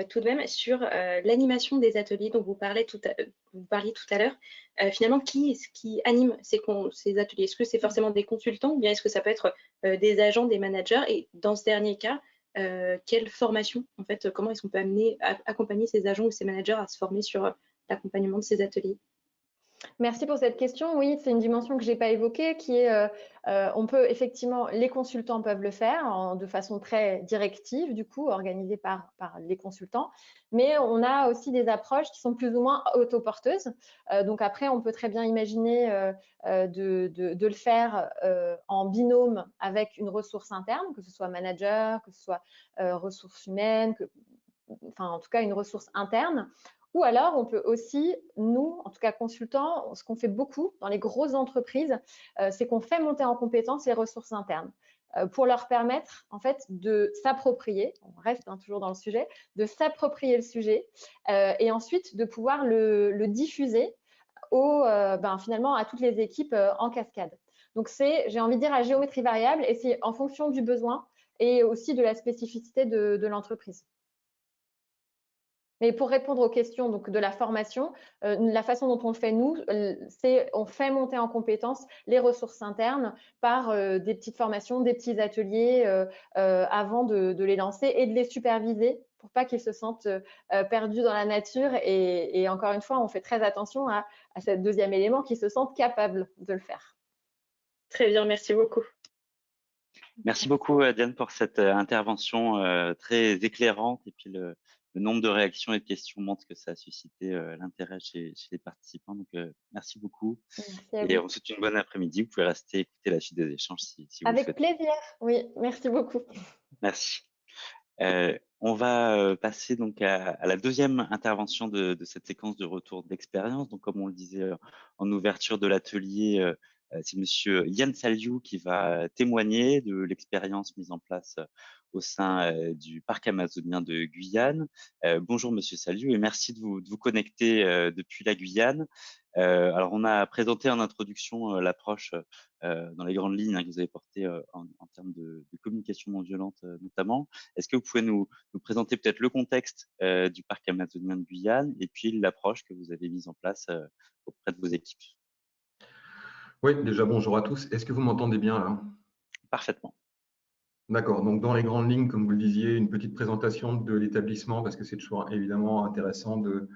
tout de même sur l'animation des ateliers dont vous parliez tout à l'heure. Finalement, qui est-ce qui anime ces ateliers? Est-ce que c'est forcément des consultants ou bien est-ce que ça peut être des agents, des managers? Et dans ce dernier cas, quelle formation, en fait, comment est-ce qu'on peut accompagner ces agents ou ces managers à se former sur l'accompagnement de ces ateliers? Merci pour cette question. Oui, c'est une dimension que je n'ai pas évoquée, qui est, on peut effectivement, les consultants peuvent le faire de façon très directive, du coup, organisée par les consultants, mais on a aussi des approches qui sont plus ou moins autoporteuses. Donc après, on peut très bien imaginer de le faire en binôme avec une ressource interne, que ce soit manager, que ce soit ressources humaines, enfin en tout cas une ressource interne, Ou alors, on peut aussi, nous, en tout cas consultants, ce qu'on fait beaucoup dans les grosses entreprises, c'est qu'on fait monter en compétence les ressources internes pour leur permettre en fait de s'approprier, on reste toujours dans le sujet, de s'approprier le sujet et ensuite de pouvoir le diffuser finalement à toutes les équipes en cascade. Donc c'est, j'ai envie de dire, à géométrie variable et c'est en fonction du besoin et aussi de la spécificité de l'entreprise. Mais pour répondre aux questions donc, de la formation, la façon dont on le fait nous, c'est on fait monter en compétence les ressources internes par des petites formations, des petits ateliers avant de les lancer et de les superviser pour pas qu'ils se sentent perdus dans la nature. Et encore une fois, on fait très attention à ce deuxième élément, qu'ils se sentent capables de le faire. Très bien, merci beaucoup. Merci beaucoup, Diane, pour cette intervention très éclairante. Et puis, le nombre de réactions et de questions montre que ça a suscité l'intérêt chez les participants. Donc, merci beaucoup. Merci à Et vous. on vous souhaite une bonne après-midi. Vous pouvez rester écouter la suite des échanges si vous le Avec souhaitez. plaisir, oui, merci beaucoup. Merci. On va passer donc à la deuxième intervention de cette séquence de retour d'expérience. Donc, comme on le disait en ouverture de l'atelier, c'est Monsieur Yann Saliou qui va témoigner de l'expérience mise en place au sein du parc amazonien de Guyane. Bonjour Monsieur Saliou et merci de vous connecter depuis la Guyane. Alors, on a présenté en introduction l'approche dans les grandes lignes que vous avez portée en termes de communication non violente notamment. Est-ce que vous pouvez nous présenter peut-être le contexte du parc amazonien de Guyane et puis l'approche que vous avez mise en place auprès de vos équipes? Oui, déjà bonjour à tous. Est-ce que vous m'entendez bien là? Parfaitement. D'accord, donc dans les grandes lignes, comme vous le disiez, une petite présentation de l'établissement parce que c'est toujours évidemment intéressant de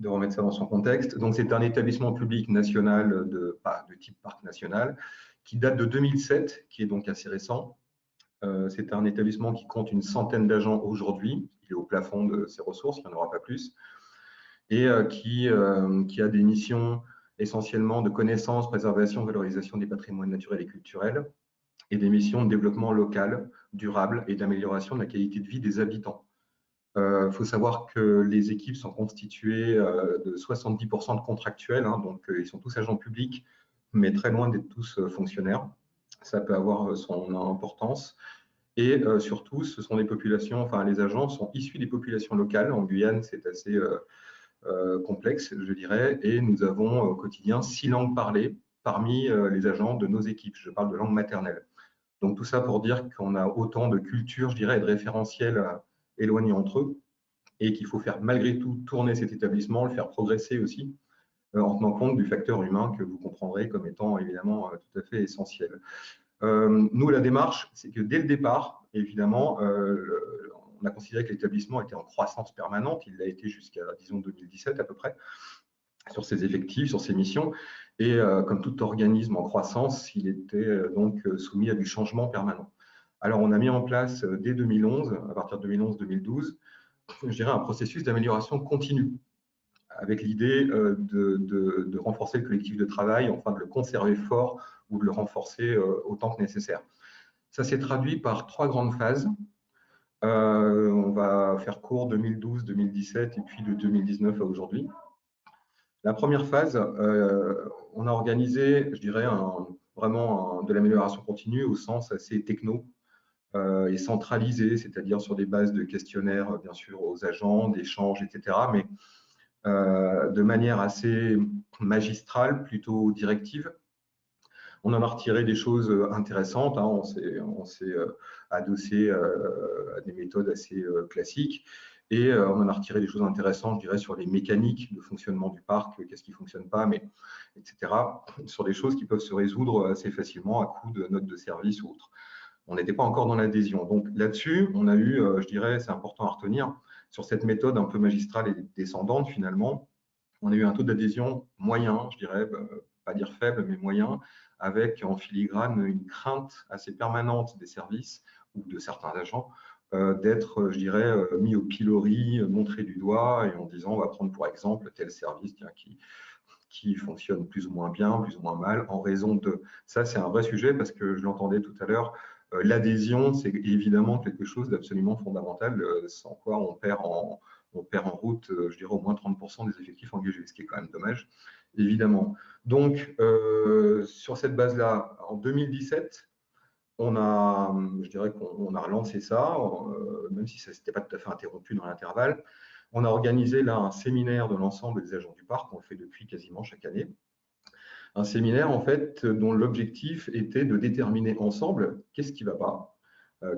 remettre ça dans son contexte. Donc c'est un établissement public national de type parc national qui date de 2007, qui est donc assez récent. C'est un établissement qui compte une centaine d'agents aujourd'hui. Il est au plafond de ses ressources, il n'y en aura pas plus. Et qui a des missions essentiellement de connaissance, préservation, valorisation des patrimoines naturels et culturels, et des missions de développement local, durable et d'amélioration de la qualité de vie des habitants. Il faut savoir que les équipes sont constituées de 70% de contractuels, hein, donc ils sont tous agents publics, mais très loin d'être tous fonctionnaires. Ça peut avoir son importance. Et surtout, ce sont des populations, enfin les agents sont issus des populations locales. En Guyane, c'est assez complexe, je dirais, et nous avons au quotidien 6 langues parlées parmi les agents de nos équipes. Je parle de langue maternelle. Donc tout ça pour dire qu'on a autant de cultures, je dirais, et de référentiels éloignés entre eux, et qu'il faut faire malgré tout tourner cet établissement, le faire progresser aussi, en tenant compte du facteur humain que vous comprendrez comme étant évidemment tout à fait essentiel. Nous, la démarche, c'est que dès le départ, évidemment, on a considéré que l'établissement était en croissance permanente. Il l'a été jusqu'à, disons, 2017 à peu près, sur ses effectifs, sur ses missions. Et comme tout organisme en croissance, il était donc soumis à du changement permanent. Alors, on a mis en place dès 2011, à partir de 2011-2012, je dirais un processus d'amélioration continue, avec l'idée de renforcer le collectif de travail, enfin de le conserver fort ou de le renforcer autant que nécessaire. Ça s'est traduit par 3 grandes phases. On va faire court 2012, 2017 et puis de 2019 à aujourd'hui. La première phase, on a organisé, je dirais, vraiment de l'amélioration continue au sens assez techno et centralisé, c'est-à-dire sur des bases de questionnaires, bien sûr, aux agents, d'échanges, etc., mais de manière assez magistrale, plutôt directive. On en a retiré des choses intéressantes, hein. On s'est adossé à des méthodes assez classiques et on en a retiré des choses intéressantes, je dirais, sur les mécaniques de fonctionnement du parc, qu'est-ce qui ne fonctionne pas, mais, etc., sur des choses qui peuvent se résoudre assez facilement à coup de notes de service ou autres. On n'était pas encore dans l'adhésion. Donc là-dessus, on a eu, je dirais, c'est important à retenir, sur cette méthode un peu magistrale et descendante, finalement, on a eu un taux d'adhésion moyen, je dirais, pas dire faible, mais moyen, avec en filigrane une crainte assez permanente des services ou de certains agents d'être, je dirais, mis au pilori, montré du doigt et en disant on va prendre pour exemple tel service qui fonctionne plus ou moins bien, plus ou moins mal, en raison de… Ça, c'est un vrai sujet parce que je l'entendais tout à l'heure, l'adhésion, c'est évidemment quelque chose d'absolument fondamental, sans quoi on perd on perd en route, je dirais, au moins 30% des effectifs engagés, ce qui est quand même dommage, évidemment. Donc, sur cette base-là, en 2017, je dirais qu'on a relancé ça, même si ça n'était pas tout à fait interrompu dans l'intervalle. On a organisé là un séminaire de l'ensemble des agents du parc, on le fait depuis quasiment chaque année. Un séminaire, en fait, dont l'objectif était de déterminer ensemble qu'est-ce qui ne va pas,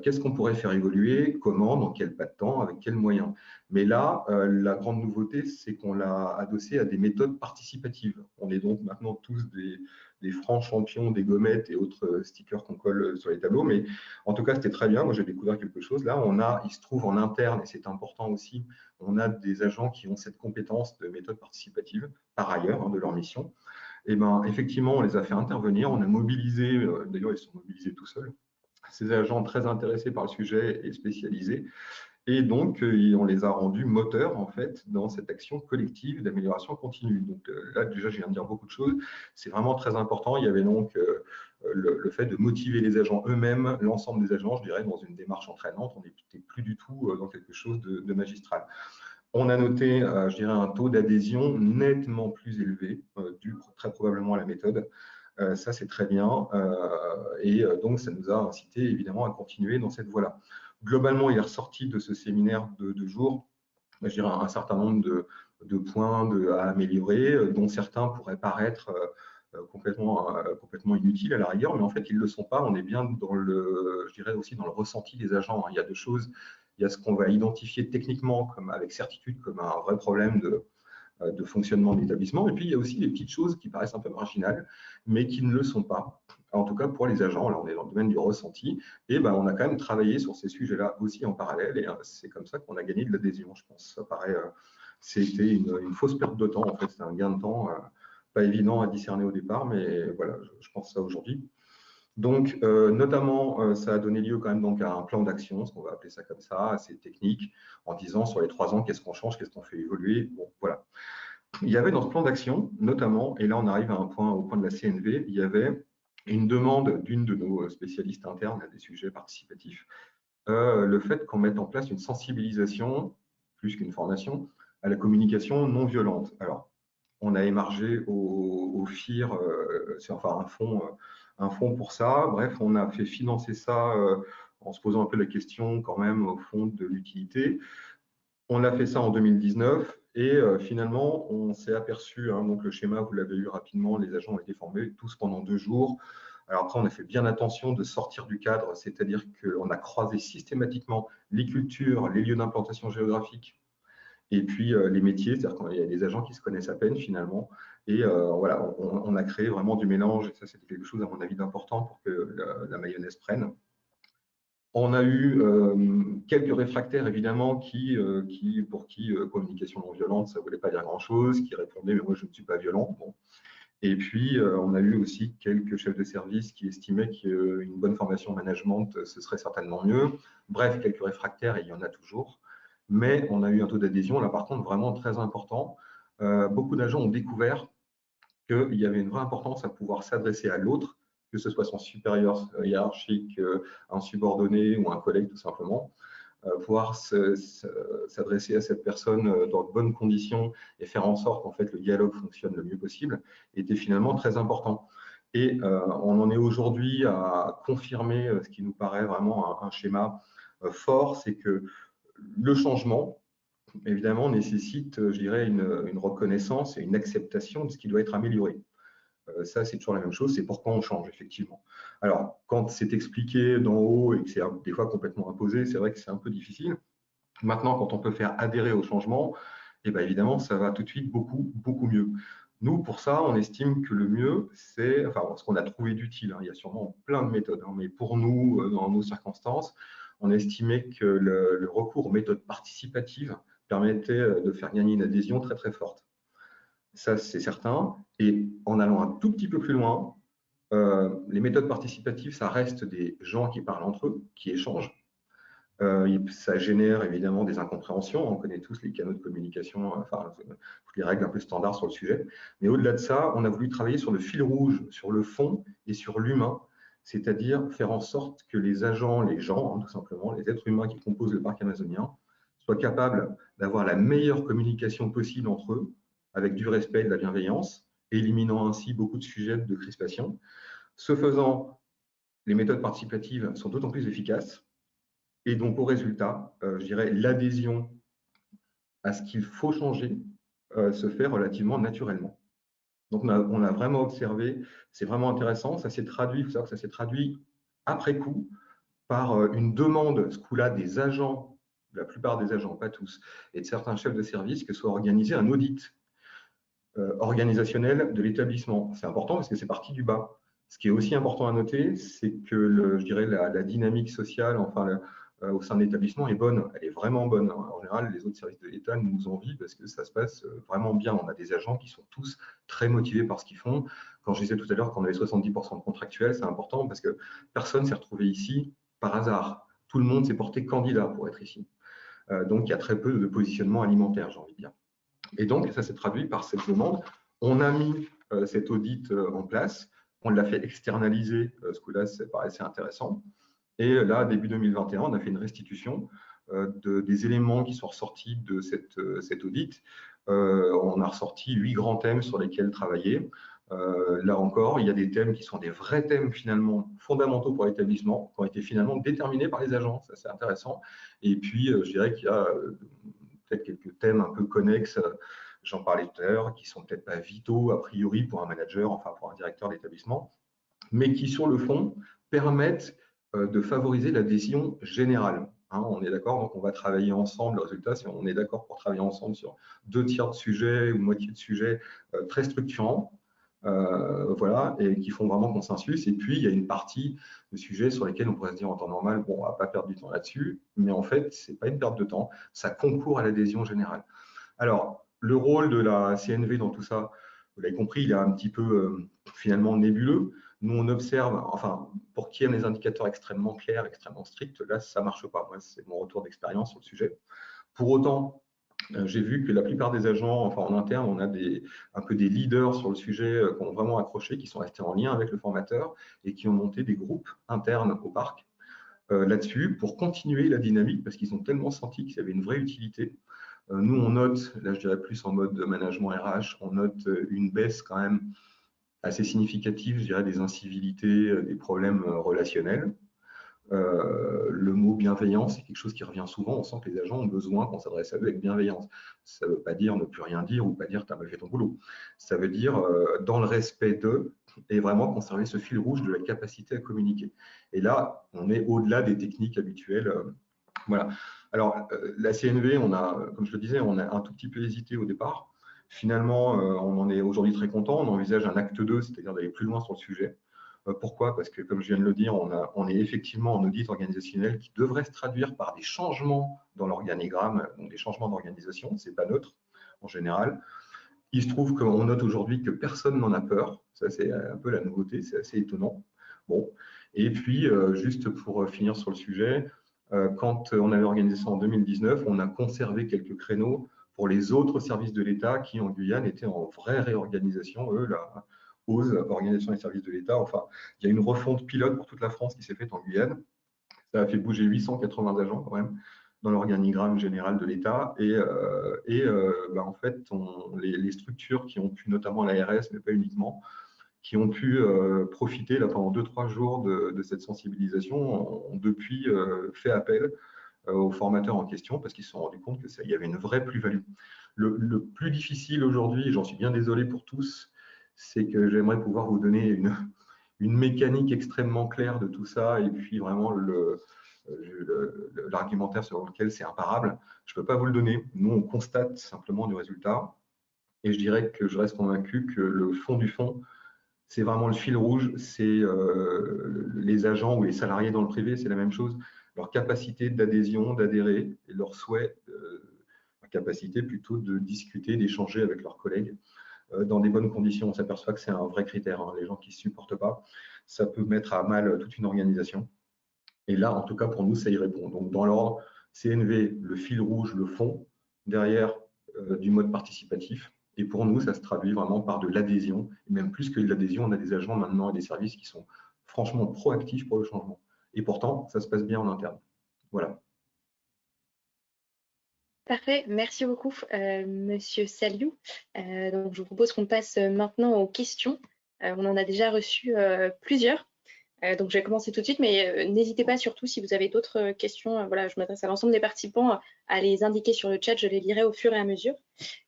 qu'est-ce qu'on pourrait faire évoluer, comment, dans quel pas de temps, avec quels moyens. Mais là, la grande nouveauté, c'est qu'on l'a adossé à des méthodes participatives. On est donc maintenant tous des francs champions des gommettes et autres stickers qu'on colle sur les tableaux. Mais en tout cas, c'était très bien. Moi, j'ai découvert quelque chose. Là, il se trouve en interne, et c'est important aussi, on a des agents qui ont cette compétence de méthode participative, par ailleurs, de leur mission. Et ben, effectivement, on les a fait intervenir. On a mobilisé, d'ailleurs, ils sont mobilisés tout seuls, ces agents très intéressés par le sujet et spécialisés. Et donc, on les a rendus moteurs, en fait, dans cette action collective d'amélioration continue. Donc là, déjà, je viens de dire beaucoup de choses. C'est vraiment très important. Il y avait donc le fait de motiver les agents eux-mêmes, l'ensemble des agents, je dirais, dans une démarche entraînante. On n'était plus du tout dans quelque chose de magistral. On a noté, je dirais, un taux d'adhésion nettement plus élevé, dû très probablement à la méthode. Ça, c'est très bien. Et donc, ça nous a incité, évidemment, à continuer dans cette voie-là. Globalement, il est ressorti de ce séminaire de 2 jours, je dirais, un certain nombre de points à améliorer, dont certains pourraient paraître complètement inutiles à la rigueur, mais en fait, ils ne le sont pas. On est bien je dirais aussi dans le ressenti des agents. Il y a 2 choses. Il y a ce qu'on va identifier techniquement, avec certitude, comme un vrai problème de fonctionnement de l'établissement. Et puis, il y a aussi les petites choses qui paraissent un peu marginales, mais qui ne le sont pas. En tout cas, pour les agents, là, on est dans le domaine du ressenti. Et ben, on a quand même travaillé sur ces sujets-là aussi en parallèle. Et c'est comme ça qu'on a gagné de l'adhésion, je pense. Ça paraît, c'était une fausse perte de temps. En fait, c'est un gain de temps pas évident à discerner au départ, mais voilà, je pense ça aujourd'hui. Donc, notamment, ça a donné lieu quand même donc à un plan d'action, ce qu'on va appeler ça comme ça, assez technique, en disant sur les 3 ans, qu'est-ce qu'on change, qu'est-ce qu'on fait évoluer. Bon, voilà. Il y avait dans ce plan d'action, notamment, et là on arrive au point de la CNV, il y avait une demande d'une de nos spécialistes internes à des sujets participatifs, le fait qu'on mette en place une sensibilisation, plus qu'une formation, à la communication non violente. Alors, on a émargé au FIR, enfin un fonds pour ça. Bref, on a fait financer ça en se posant un peu la question quand même au fond de l'utilité. On a fait ça en 2019 et finalement, on s'est aperçu, donc le schéma, vous l'avez eu rapidement, les agents ont été formés tous pendant 2 jours. Alors après, on a fait bien attention de sortir du cadre, c'est-à-dire qu'on a croisé systématiquement les cultures, les lieux d'implantation géographique et puis les métiers, c'est-à-dire qu'il y a des agents qui se connaissent à peine finalement. Et voilà, on a créé vraiment du mélange et ça, c'était quelque chose, à mon avis, d'important pour que la mayonnaise prenne. On a eu quelques réfractaires, évidemment, pour qui communication non violente, ça ne voulait pas dire grand-chose, qui répondaient « mais moi, je ne suis pas violent ». Bon. Et puis, on a eu aussi quelques chefs de service qui estimaient qu'une bonne formation management, ce serait certainement mieux. Bref, quelques réfractaires, et il y en a toujours. Mais on a eu un taux d'adhésion, là, par contre, vraiment très important. Beaucoup d'agents ont découvert qu'il y avait une vraie importance à pouvoir s'adresser à l'autre, que ce soit son supérieur hiérarchique, un subordonné ou un collègue tout simplement, pouvoir s'adresser à cette personne dans de bonnes conditions et faire en sorte qu'en fait le dialogue fonctionne le mieux possible était finalement très important. Et on en est aujourd'hui à confirmer ce qui nous paraît vraiment un schéma fort, c'est que le changement, évidemment, nécessite, je dirais, une reconnaissance et une acceptation de ce qui doit être amélioré. Ça, c'est toujours la même chose, c'est pourquoi on change, effectivement. Alors, quand c'est expliqué d'en haut et que c'est des fois complètement imposé, c'est vrai que c'est un peu difficile. Maintenant, quand on peut faire adhérer au changement, eh bien, évidemment, ça va tout de suite beaucoup, beaucoup mieux. Nous, pour ça, on estime que le mieux, c'est, enfin, ce qu'on a trouvé d'utile, il y a sûrement plein de méthodes, mais pour nous, dans nos circonstances, on estimait que le recours aux méthodes participatives permettait de faire gagner une adhésion très, très forte. Ça, c'est certain. Et en allant un tout petit peu plus loin, les méthodes participatives, ça reste des gens qui parlent entre eux, qui échangent. Ça génère évidemment des incompréhensions. On connaît tous les canaux de communication, enfin, toutes les règles un peu standards sur le sujet. Mais au-delà de ça, on a voulu travailler sur le fil rouge, sur le fond et sur l'humain, c'est-à-dire faire en sorte que les agents, les gens, tout simplement, les êtres humains qui composent le parc amazonien, soient capables d'avoir la meilleure communication possible entre eux, avec du respect et de la bienveillance, éliminant ainsi beaucoup de sujets de crispation. Ce faisant, les méthodes participatives sont d'autant plus efficaces. Et donc, au résultat, je dirais, l'adhésion à ce qu'il faut changer se fait relativement naturellement. Donc, on a vraiment observé, c'est vraiment intéressant, ça s'est traduit, il faut savoir que ça s'est traduit après coup par une demande, ce coup-là, des agents, la plupart des agents, pas tous, et de certains chefs de service, que soit organisé un audit organisationnel de l'établissement. C'est important parce que c'est parti du bas. Ce qui est aussi important à noter, c'est que je dirais la dynamique sociale, enfin, au sein de l'établissement est bonne. Elle est vraiment bonne. En général, les autres services de l'État nous envient parce que ça se passe vraiment bien. On a des agents qui sont tous très motivés par ce qu'ils font. Quand je disais tout à l'heure qu'on avait 70% de contractuels, c'est important parce que personne ne s'est retrouvé ici par hasard. Tout le monde s'est porté candidat pour être ici. Donc, il y a très peu de positionnement alimentaire, j'ai envie de dire. Et donc, ça s'est traduit par cette demande. On a mis cet audit en place. On l'a fait externaliser, ce coup-là, ça paraissait intéressant. Et là, début 2021, on a fait une restitution des éléments qui sont ressortis de cet audit. On a ressorti 8 grands thèmes sur lesquels travailler. Là encore, il y a des thèmes qui sont des vrais thèmes finalement fondamentaux pour l'établissement, qui ont été finalement déterminés par les agents. Ça, c'est intéressant. Et puis, je dirais qu'il y a peut-être quelques thèmes un peu connexes, j'en parlais tout à l'heure, qui sont peut-être pas vitaux a priori pour un manager, enfin pour un directeur d'établissement, mais qui sur le fond permettent de favoriser l'adhésion générale. Hein, on est d'accord, donc on va travailler ensemble. Le résultat, c'est on est d'accord pour travailler ensemble sur 2/3 de sujets ou moitié de sujets très structurants, voilà, et qui font vraiment consensus. Et puis, il y a une partie de sujets sur lesquels on pourrait se dire en temps normal, bon, on ne va pas perdre du temps là-dessus, mais en fait, ce n'est pas une perte de temps, ça concourt à l'adhésion générale. Alors, le rôle de la CNV dans tout ça, vous l'avez compris, il est un petit peu finalement nébuleux. Nous, on observe, enfin, pour qu'il y ait des indicateurs extrêmement clairs, extrêmement stricts, là, ça ne marche pas. Moi, c'est mon retour d'expérience sur le sujet. Pour autant, j'ai vu que la plupart des agents, enfin en interne, on a un peu des leaders sur le sujet qui ont vraiment accroché, qui sont restés en lien avec le formateur et qui ont monté des groupes internes au parc là-dessus pour continuer la dynamique parce qu'ils ont tellement senti qu'il y avait une vraie utilité. Nous, on note, là je dirais plus en mode management RH, on note une baisse quand même assez significative, je dirais, des incivilités, des problèmes relationnels. Le mot bienveillance, c'est quelque chose qui revient souvent. On sent que les agents ont besoin qu'on s'adresse à eux avec bienveillance. Ça ne veut pas dire ne plus rien dire ou pas dire tu as mal fait ton boulot. Ça veut dire dans le respect d'eux et vraiment conserver ce fil rouge de la capacité à communiquer. Et là, on est au-delà des techniques habituelles. Voilà. Alors, la CNV, on a, comme je le disais, on a un tout petit peu hésité au départ. Finalement, on en est aujourd'hui très content. On envisage un acte 2, c'est-à-dire d'aller plus loin sur le sujet. Pourquoi? Parce que, comme je viens de le dire, on est effectivement en audit organisationnel qui devrait se traduire par des changements dans l'organigramme, donc des changements d'organisation. Ce n'est pas neutre en général. Il se trouve qu'on note aujourd'hui que personne n'en a peur. Ça, c'est un peu la nouveauté, c'est assez étonnant. Bon. Et puis, juste pour finir sur le sujet, quand on avait organisé ça en 2019, on a conservé quelques créneaux pour les autres services de l'État qui, en Guyane, étaient en vraie réorganisation. Eux, la OSE, Organisation des services de l'État, enfin, il y a une refonte pilote pour toute la France qui s'est faite en Guyane. Ça a fait bouger 880 agents quand même dans l'organigramme général de l'État. En fait, les structures qui ont pu, notamment l'ARS, mais pas uniquement, qui ont pu profiter là, pendant 2-3 jours de cette sensibilisation, ont depuis fait appel aux formateurs en question parce qu'ils se sont rendus compte qu'il y avait une vraie plus-value. Le plus difficile aujourd'hui, et j'en suis bien désolé pour tous, c'est que j'aimerais pouvoir vous donner une mécanique extrêmement claire de tout ça et puis vraiment l'argumentaire sur lequel c'est imparable. Je ne peux pas vous le donner. Nous, on constate simplement du résultat et je dirais que je reste convaincu que le fond du fond, c'est vraiment le fil rouge, c'est les agents ou les salariés dans le privé, c'est la même chose, leur capacité d'adhésion, d'adhérer et leur souhait, leur capacité plutôt de discuter, d'échanger avec leurs collègues dans des bonnes conditions. On s'aperçoit que c'est un vrai critère. Hein. Les gens qui ne supportent pas, ça peut mettre à mal toute une organisation. Et là, en tout cas, pour nous, ça y répond. Donc, dans l'ordre, CNV, le fil rouge, le fond, derrière du mode participatif. Et pour nous, ça se traduit vraiment par de l'adhésion. Et même plus que de l'adhésion, on a des agents maintenant et des services qui sont franchement proactifs pour le changement. Et pourtant, ça se passe bien en interne. Voilà. Parfait, merci beaucoup, Monsieur Saliou. Donc, je vous propose qu'on passe maintenant aux questions. On en a déjà reçu plusieurs. Donc, je vais commencer tout de suite, mais n'hésitez pas surtout si vous avez d'autres questions. Voilà, je m'adresse à l'ensemble des participants à les indiquer sur le chat, je les lirai au fur et à mesure.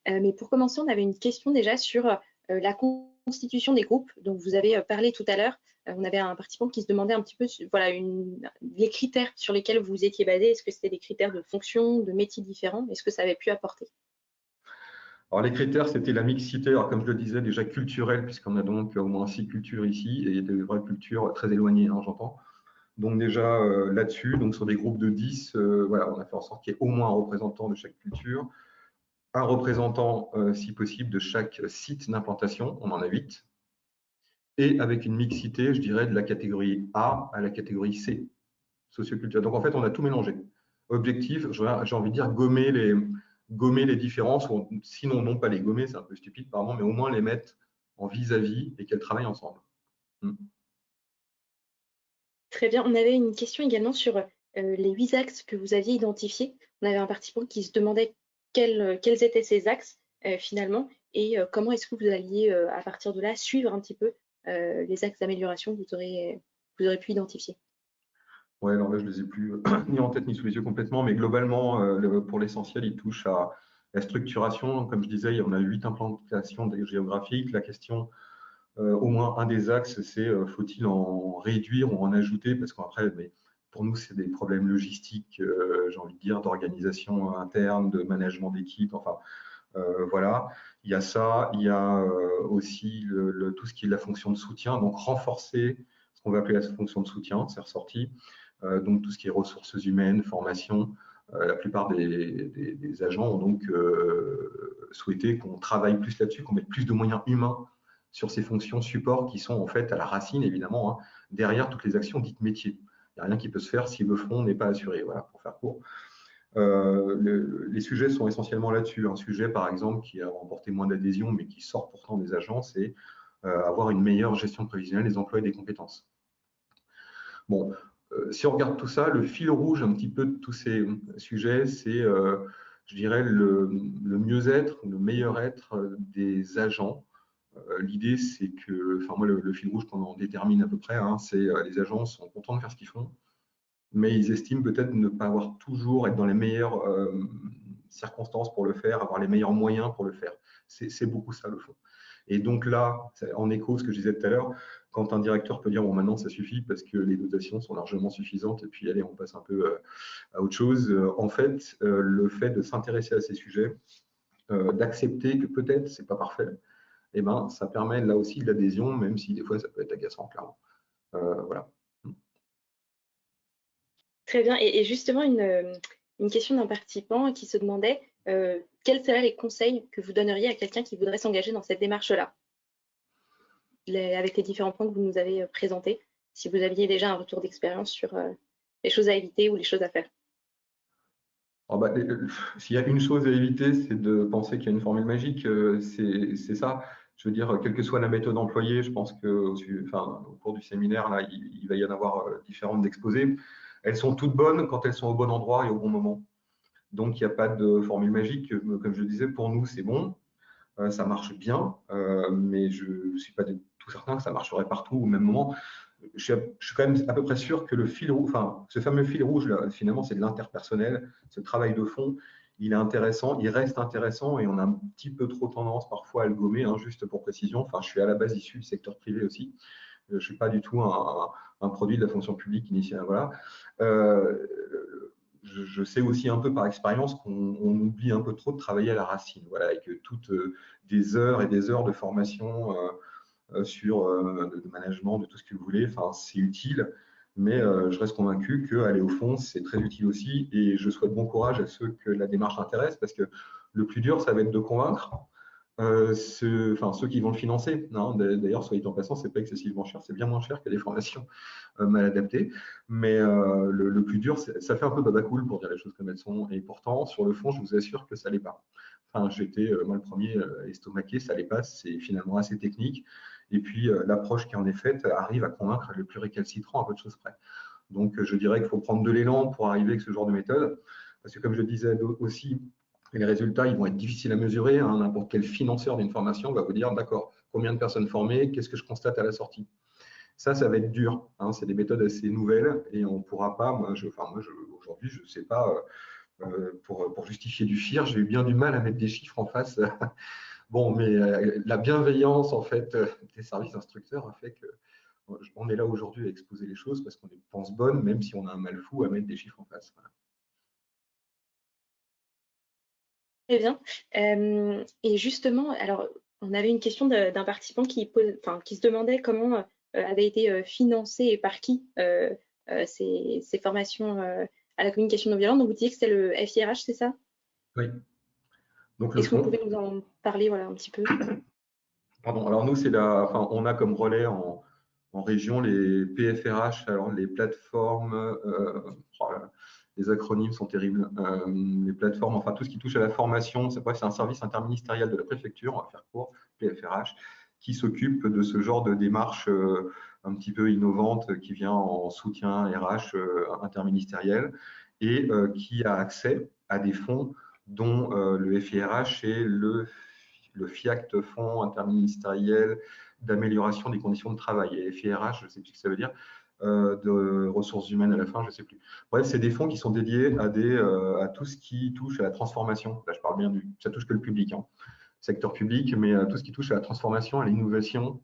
Mais pour commencer, on avait une question déjà sur la constitution des groupes dont vous avez parlé tout à l'heure. On avait un participant qui se demandait un petit peu voilà, les critères sur lesquels vous étiez basé. Est-ce que c'était des critères de fonction, de métiers différents? Est-ce que ça avait pu apporter? Alors les critères, c'était la mixité, alors comme je le disais, déjà culturelle, puisqu'on a donc au moins 6 cultures ici, et des vraies cultures très éloignées, hein, j'entends. Donc déjà là-dessus, donc sur des groupes de 10, voilà, on a fait en sorte qu'il y ait au moins un représentant de chaque culture, un représentant, si possible, de chaque site d'implantation, on en a 8, et avec une mixité, je dirais, de la catégorie A à la catégorie C, socioculture. Donc en fait, on a tout mélangé. Objectif, j'ai envie de dire, gommer les différences, ou sinon non pas les gommer, c'est un peu stupide pardon, mais au moins les mettre en vis-à-vis et qu'elles travaillent ensemble. Très bien. On avait une question également sur les 8 axes que vous aviez identifiés. On avait un participant qui se demandait quels étaient ces axes finalement et comment est-ce que vous alliez à partir de là suivre un petit peu les axes d'amélioration que vous aurez pu identifier. Ouais, alors là, je ne les ai plus ni en tête ni sous les yeux complètement, mais globalement, pour l'essentiel, il touche à la structuration. Comme je disais, on a 8 implantations géographiques. La question, au moins un des axes, c'est faut-il en réduire ou en ajouter? Parce qu'après, pour nous, c'est des problèmes logistiques, j'ai envie de dire, d'organisation interne, de management d'équipe, enfin, voilà. Il y a ça, il y a aussi tout ce qui est la fonction de soutien, donc renforcer ce qu'on va appeler la fonction de soutien, c'est ressorti. Donc tout ce qui est ressources humaines, formation, la plupart des agents ont donc souhaité qu'on travaille plus là-dessus, qu'on mette plus de moyens humains sur ces fonctions support qui sont en fait à la racine, évidemment, hein, derrière toutes les actions dites métiers. Il n'y a rien qui peut se faire si le front n'est pas assuré, voilà, pour faire court. Les sujets sont essentiellement là-dessus. Un sujet, par exemple, qui a remporté moins d'adhésion, mais qui sort pourtant des agents, c'est avoir une meilleure gestion prévisionnelle des emplois et des compétences. Bon, si on regarde tout ça, le fil rouge un petit peu de tous ces sujets, c'est, je dirais, le mieux-être, le meilleur-être des agents. L'idée, c'est que, enfin moi, le fil rouge qu'on en détermine à peu près, hein, c'est les agents sont contents de faire ce qu'ils font, mais ils estiment peut-être ne pas avoir toujours être dans les meilleures circonstances pour le faire, avoir les meilleurs moyens pour le faire. C'est beaucoup ça le fond. Et donc là, en écho à ce que je disais tout à l'heure, quand un directeur peut dire bon maintenant ça suffit parce que les dotations sont largement suffisantes et puis allez on passe un peu à autre chose, en fait le fait de s'intéresser à ces sujets, d'accepter que peut-être c'est pas parfait, et ben ça permet là aussi de l'adhésion, même si des fois ça peut être agaçant clairement. Voilà. Très bien. Et justement, une question d'un participant qui se demandait quels seraient les conseils que vous donneriez à quelqu'un qui voudrait s'engager dans cette démarche-là, avec les différents points que vous nous avez présentés, si vous aviez déjà un retour d'expérience sur les choses à éviter ou les choses à faire. Oh bah, s'il y a une chose à éviter, c'est de penser qu'il y a une formule magique. C'est ça. Je veux dire, quelle que soit la méthode employée, je pense qu'au cours du séminaire, là, il va y en avoir différentes exposées. Elles sont toutes bonnes quand elles sont au bon endroit et au bon moment. Donc, il n'y a pas de formule magique. Comme je le disais, pour nous, c'est bon. Ça marche bien, mais je ne suis pas du tout certain que ça marcherait partout au même moment. Je suis quand même à peu près sûr que le fil rouge, enfin, ce fameux fil rouge, là, finalement, c'est de l'interpersonnel, ce travail de fond, il est intéressant, il reste intéressant et on a un petit peu trop tendance parfois à le gommer, hein, juste pour précision. Enfin, je suis à la base issu du secteur privé aussi. Je ne suis pas du tout un produit de la fonction publique initiale. Voilà. Je sais aussi un peu par expérience qu'on oublie un peu trop de travailler à la racine, voilà, et que toutes des heures et des heures de formation sur de management, de tout ce que vous voulez, enfin, c'est utile, mais je reste convaincu qu'aller au fond, c'est très utile aussi, et je souhaite bon courage à ceux que la démarche intéresse, parce que le plus dur, ça va être de convaincre ceux qui vont le financer. D'ailleurs, soyez en passant, c'est pas excessivement cher, c'est bien moins cher que des formations mal adaptées. Mais le plus dur, ça fait un peu babacool pour dire les choses comme elles sont. Et pourtant, sur le fond, je vous assure que ça l'est pas. Enfin, j'étais moi le premier estomaqué, ça l'est pas. C'est finalement assez technique. Et puis l'approche qui en est faite arrive à convaincre le plus récalcitrant à peu de choses près. Donc, je dirais qu'il faut prendre de l'élan pour arriver avec ce genre de méthode, parce que comme je le disais aussi, Et les résultats, ils vont être difficiles à mesurer. Hein. N'importe quel financeur d'une formation va vous dire, d'accord, combien de personnes formées, qu'est-ce que je constate à la sortie? Ça va être dur. Hein. C'est des méthodes assez nouvelles et on ne pourra pas, aujourd'hui, je ne sais pas, pour justifier du FIR, j'ai eu bien du mal à mettre des chiffres en face. Bon, mais la bienveillance, en fait, des services instructeurs a fait qu'on est là aujourd'hui à exposer les choses parce qu'on les pense bonnes, même si on a un mal fou à mettre des chiffres en face. Voilà. Très bien. Et justement, alors, on avait une question d'un participant qui se demandait comment avaient été financées et par qui ces formations à la communication non violente. Donc, vous disiez que c'est le FIRH, c'est ça? Oui. Donc, le Est-ce que vous fonds. pouvez nous en parler voilà, un petit peu? Pardon. Alors, nous, on a comme relais en région les PFRH, alors les plateformes, oh là là, les acronymes sont terribles, les plateformes, enfin tout ce qui touche à la formation, c'est un service interministériel de la préfecture, on va faire court, PFRH, qui s'occupe de ce genre de démarche un petit peu innovante qui vient en soutien RH interministériel et qui a accès à des fonds dont le FIRH est le FIACT, Fonds interministériel d'amélioration des conditions de travail. Et FIRH, je ne sais plus ce que ça veut dire, de ressources humaines à la fin, je ne sais plus. Bref, c'est des fonds qui sont dédiés à tout ce qui touche à la transformation. Là, je parle bien ça touche que le public, hein, secteur public, mais tout ce qui touche à la transformation, à l'innovation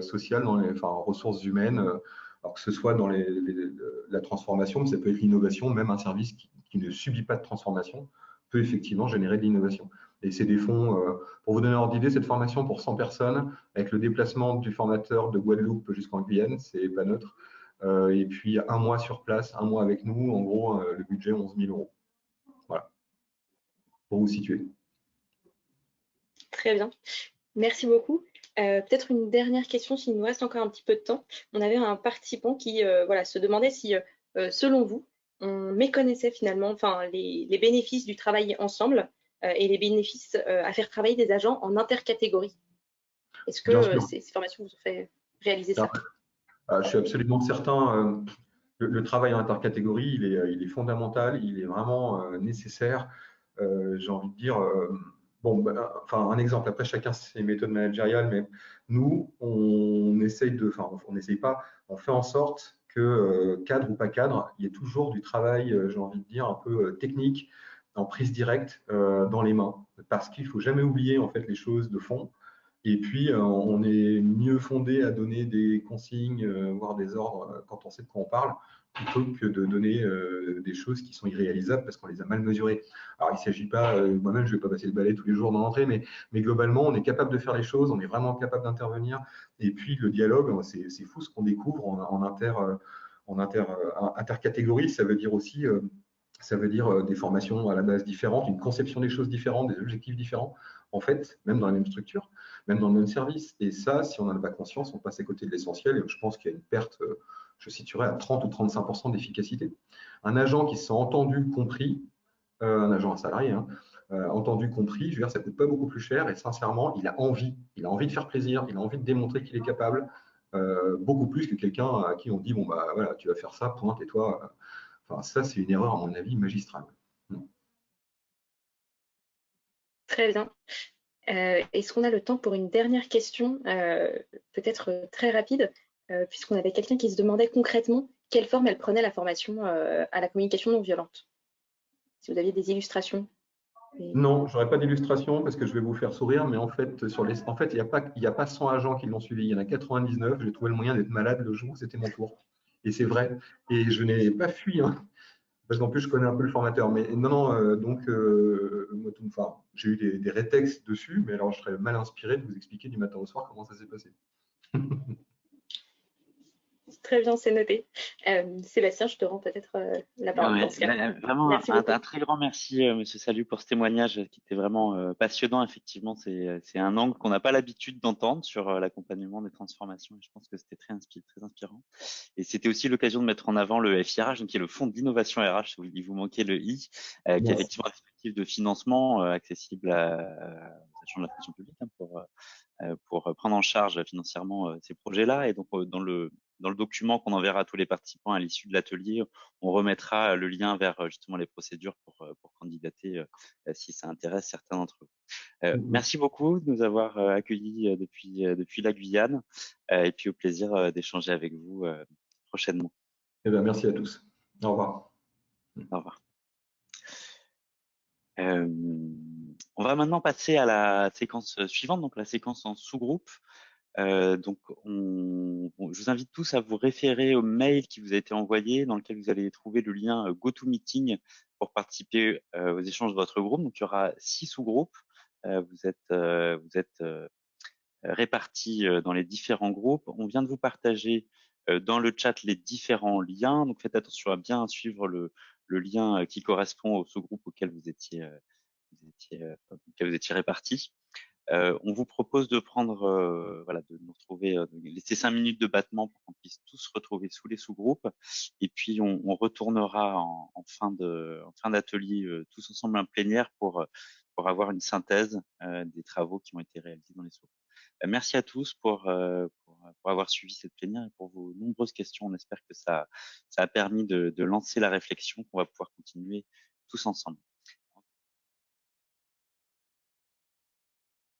sociale, ressources humaines, alors que ce soit dans la transformation, mais ça peut être l'innovation, même un service qui ne subit pas de transformation peut effectivement générer de l'innovation. Et c'est des fonds, pour vous donner un ordre d'idée, cette formation pour 100 personnes, avec le déplacement du formateur de Guadeloupe jusqu'en Guyane, c'est pas neutre. Et puis un mois sur place, un mois avec nous, en gros, le budget 11 000 €. Voilà, pour vous situer. Très bien. Merci beaucoup. Peut-être une dernière question, s'il nous reste encore un petit peu de temps. On avait un participant qui se demandait si, selon vous, on méconnaissait finalement les bénéfices du travail ensemble et les bénéfices à faire travailler des agents en intercatégorie. Est-ce que ces formations vous ont fait réaliser ça? Je suis absolument certain. Le travail en intercatégorie, il est fondamental, il est vraiment nécessaire. J'ai envie de dire, un exemple, après chacun ses méthodes managériales, mais nous, on fait en sorte que cadre ou pas cadre, il y ait toujours du travail, j'ai envie de dire, un peu technique, en prise directe dans les mains, parce qu'il ne faut jamais oublier en fait les choses de fond. Et puis, on est mieux fondé à donner des consignes, voire des ordres quand on sait de quoi on parle, plutôt que de donner des choses qui sont irréalisables parce qu'on les a mal mesurées. Alors, il ne s'agit pas, moi-même, je ne vais pas passer le balai tous les jours dans l'entrée, mais globalement, on est capable de faire les choses, on est vraiment capable d'intervenir. Et puis, le dialogue, c'est fou ce qu'on découvre en intercatégorie. Ça veut dire aussi des formations à la base différentes, une conception des choses différentes, des objectifs différents, en fait, même dans la même structure, même dans le même service. Et ça, si on n'en a pas conscience, on passe à côté de l'essentiel. Et je pense qu'il y a une perte, je situerais à 30 ou 35% d'efficacité. Un agent qui se sent entendu, compris, un agent, un salarié, hein, entendu, compris, je veux dire, ça ne coûte pas beaucoup plus cher. Et sincèrement, il a envie de faire plaisir, il a envie de démontrer qu'il est capable, beaucoup plus que quelqu'un à qui on dit, bon, bah voilà, tu vas faire ça, point, et toi. Enfin, ça, c'est une erreur, à mon avis, magistrale. Très bien. Est-ce qu'on a le temps pour une dernière question, peut-être très rapide, puisqu'on avait quelqu'un qui se demandait concrètement quelle forme elle prenait la formation à la communication non violente? Si vous aviez des illustrations. Non, j'aurais pas d'illustration parce que je vais vous faire sourire, mais en fait, il y a pas 100 agents qui l'ont suivi, il y en a 99. J'ai trouvé le moyen d'être malade le jour où c'était mon tour. Et c'est vrai. Et je n'ai pas fui, hein, parce qu'en plus, je connais un peu le formateur. Mais non, j'ai eu des rétextes dessus, mais alors je serais mal inspiré de vous expliquer du matin au soir comment ça s'est passé. Très bien, c'est noté. Sébastien, je te rends peut-être la parole dans ce cas. Vraiment Merci un très grand merci, Monsieur Salut, pour ce témoignage qui était vraiment passionnant. Effectivement, c'est un angle qu'on n'a pas l'habitude d'entendre sur l'accompagnement des transformations. Et je pense que c'était très inspirant. Et c'était aussi l'occasion de mettre en avant le FIRH, donc qui est le Fonds d'innovation RH. Où il vous manquait le I, qui est effectivement un dispositif de financement accessible aux agents de la fonction publique, hein, pour prendre en charge financièrement ces projets-là. Et donc, dans le dans le document qu'on enverra à tous les participants à l'issue de l'atelier, on remettra le lien vers justement les procédures pour candidater si ça intéresse certains d'entre eux. Merci beaucoup de nous avoir accueillis depuis la Guyane et puis au plaisir d'échanger avec vous prochainement. Eh bien, merci à tous. Au revoir. Au revoir. On va maintenant passer à la séquence suivante, donc la séquence en sous-groupe. Donc, je vous invite tous à vous référer au mail qui vous a été envoyé, dans lequel vous allez trouver le lien GoToMeeting pour participer aux échanges de votre groupe. Donc, il y aura 6 sous-groupes. Vous êtes répartis dans les différents groupes. On vient de vous partager dans le chat les différents liens. Donc, faites attention à bien suivre le lien qui correspond au sous-groupe auquel vous étiez répartis. On vous propose de prendre, voilà, de nous retrouver, de laisser 5 minutes de battement pour qu'on puisse tous se retrouver sous les sous-groupes. Et puis, on retournera en fin d'atelier tous ensemble en plénière pour avoir une synthèse des travaux qui ont été réalisés dans les sous-groupes. Merci à tous pour avoir suivi cette plénière et pour vos nombreuses questions. On espère que ça a permis de lancer la réflexion qu'on va pouvoir continuer tous ensemble.